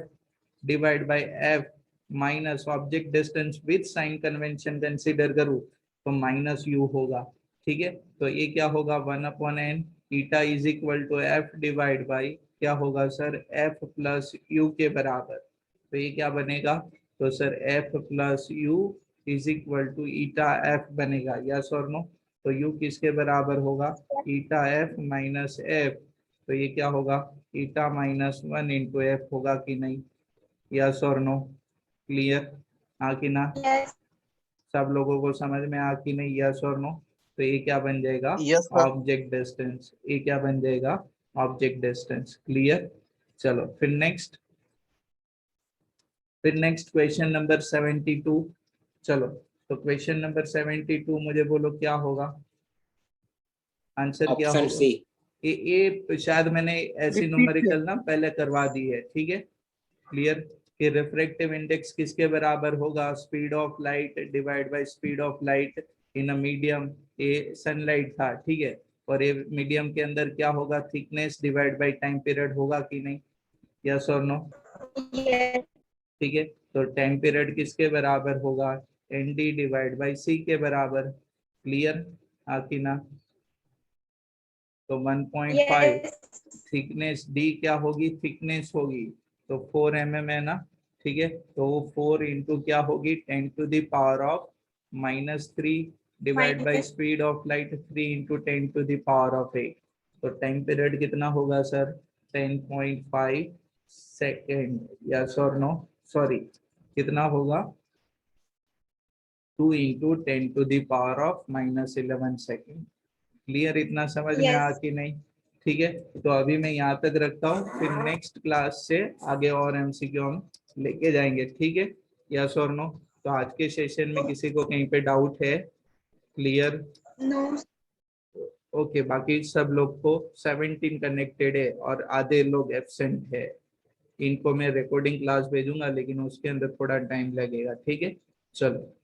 [SPEAKER 1] divide by f minus object distance with sign convention consider करूँ तो माइनस u होगा, ठीक है। तो ये क्या होगा 1/n, eta is equal to f divide by क्या होगा सर, एफ प्लस यू के बराबर। तो ये क्या बनेगा, तो sir F plus U is equal to eta F बनेगा, यस और नो। तो यू किसके बराबर होगा, ईटा एफ माइनस एफ। तो ये क्या होगा, ईटा माइनस 1 इंटू एफ होगा कि नहीं, यस और नो। क्लियर, हाँ कि ना,
[SPEAKER 2] Yes.
[SPEAKER 1] सब लोगों को समझ में आ कि नहीं, यस और नो। तो ये क्या बन जाएगा,
[SPEAKER 4] Yes, sir.
[SPEAKER 1] Object distance. ये क्या बन जाएगा, ऑब्जेक्ट डिस्टेंस। क्लियर, चलो फिर नेक्स्ट, क्वेश्चन नंबर 72। चलो, तो क्वेश्चन नंबर 72 मुझे बोलो क्या होगा, आंसर क्या
[SPEAKER 5] ऑप्शन
[SPEAKER 1] होगा।
[SPEAKER 5] सी।
[SPEAKER 1] ये शायद मैंने ऐसी
[SPEAKER 3] Repeat
[SPEAKER 1] न्यूमेरिकल ना पहले करवा दी है, ठीक है। क्लियर, कि रिफ्रैक्टिव इंडेक्स किसके बराबर होगा, speed of light divide by speed of light in a medium. ये सनलाइट था, ठीक है। और ये मीडियम के अंदर क्या होगा, thickness divide by time period होगा कि नहीं, यस और नो।
[SPEAKER 2] Yes.
[SPEAKER 1] ठीक है, तो टाइम पीरियड किसके बराबर होगा, एन डी डिवाइड बाई सी के बराबर। क्लियर, हाँ कि ना। तो 1.5
[SPEAKER 2] Yes.
[SPEAKER 1] थिकनेस डी क्या होगी, थिकनेस होगी, तो 4 mm है ना, ठीक है। तो वो 4 इंटू क्या होगी, 10 to the power of -3 divide by
[SPEAKER 2] Minus.
[SPEAKER 1] Speed of light 3 into 10 to the power of 8। तो टाइम पीरियड कितना होगा सर, 10.5 सेकेंड, यस और नो, सॉरी कितना होगा, 2 into 10 to the power of -11 second. Clear, इतना समझ में आ
[SPEAKER 2] Yes.
[SPEAKER 1] कि नहीं, ठीक है। तो अभी मैं यहाँ तक रखता हूँ, फिर नेक्स्ट क्लास से आगे और एमसीक्यू हम लेके जाएंगे, ठीक है, यस और नो। तो आज के सेशन में किसी को कहीं पे डाउट है, क्लियर,
[SPEAKER 2] No.
[SPEAKER 1] ओके। बाकी सब लोग को 17 कनेक्टेड है और आधे लोग एब्सेंट है। इनको मैं रिकॉर्डिंग क्लास भेजूंगा, लेकिन उसके अंदर थोड़ा टाइम लगेगा, ठीक है। चलो।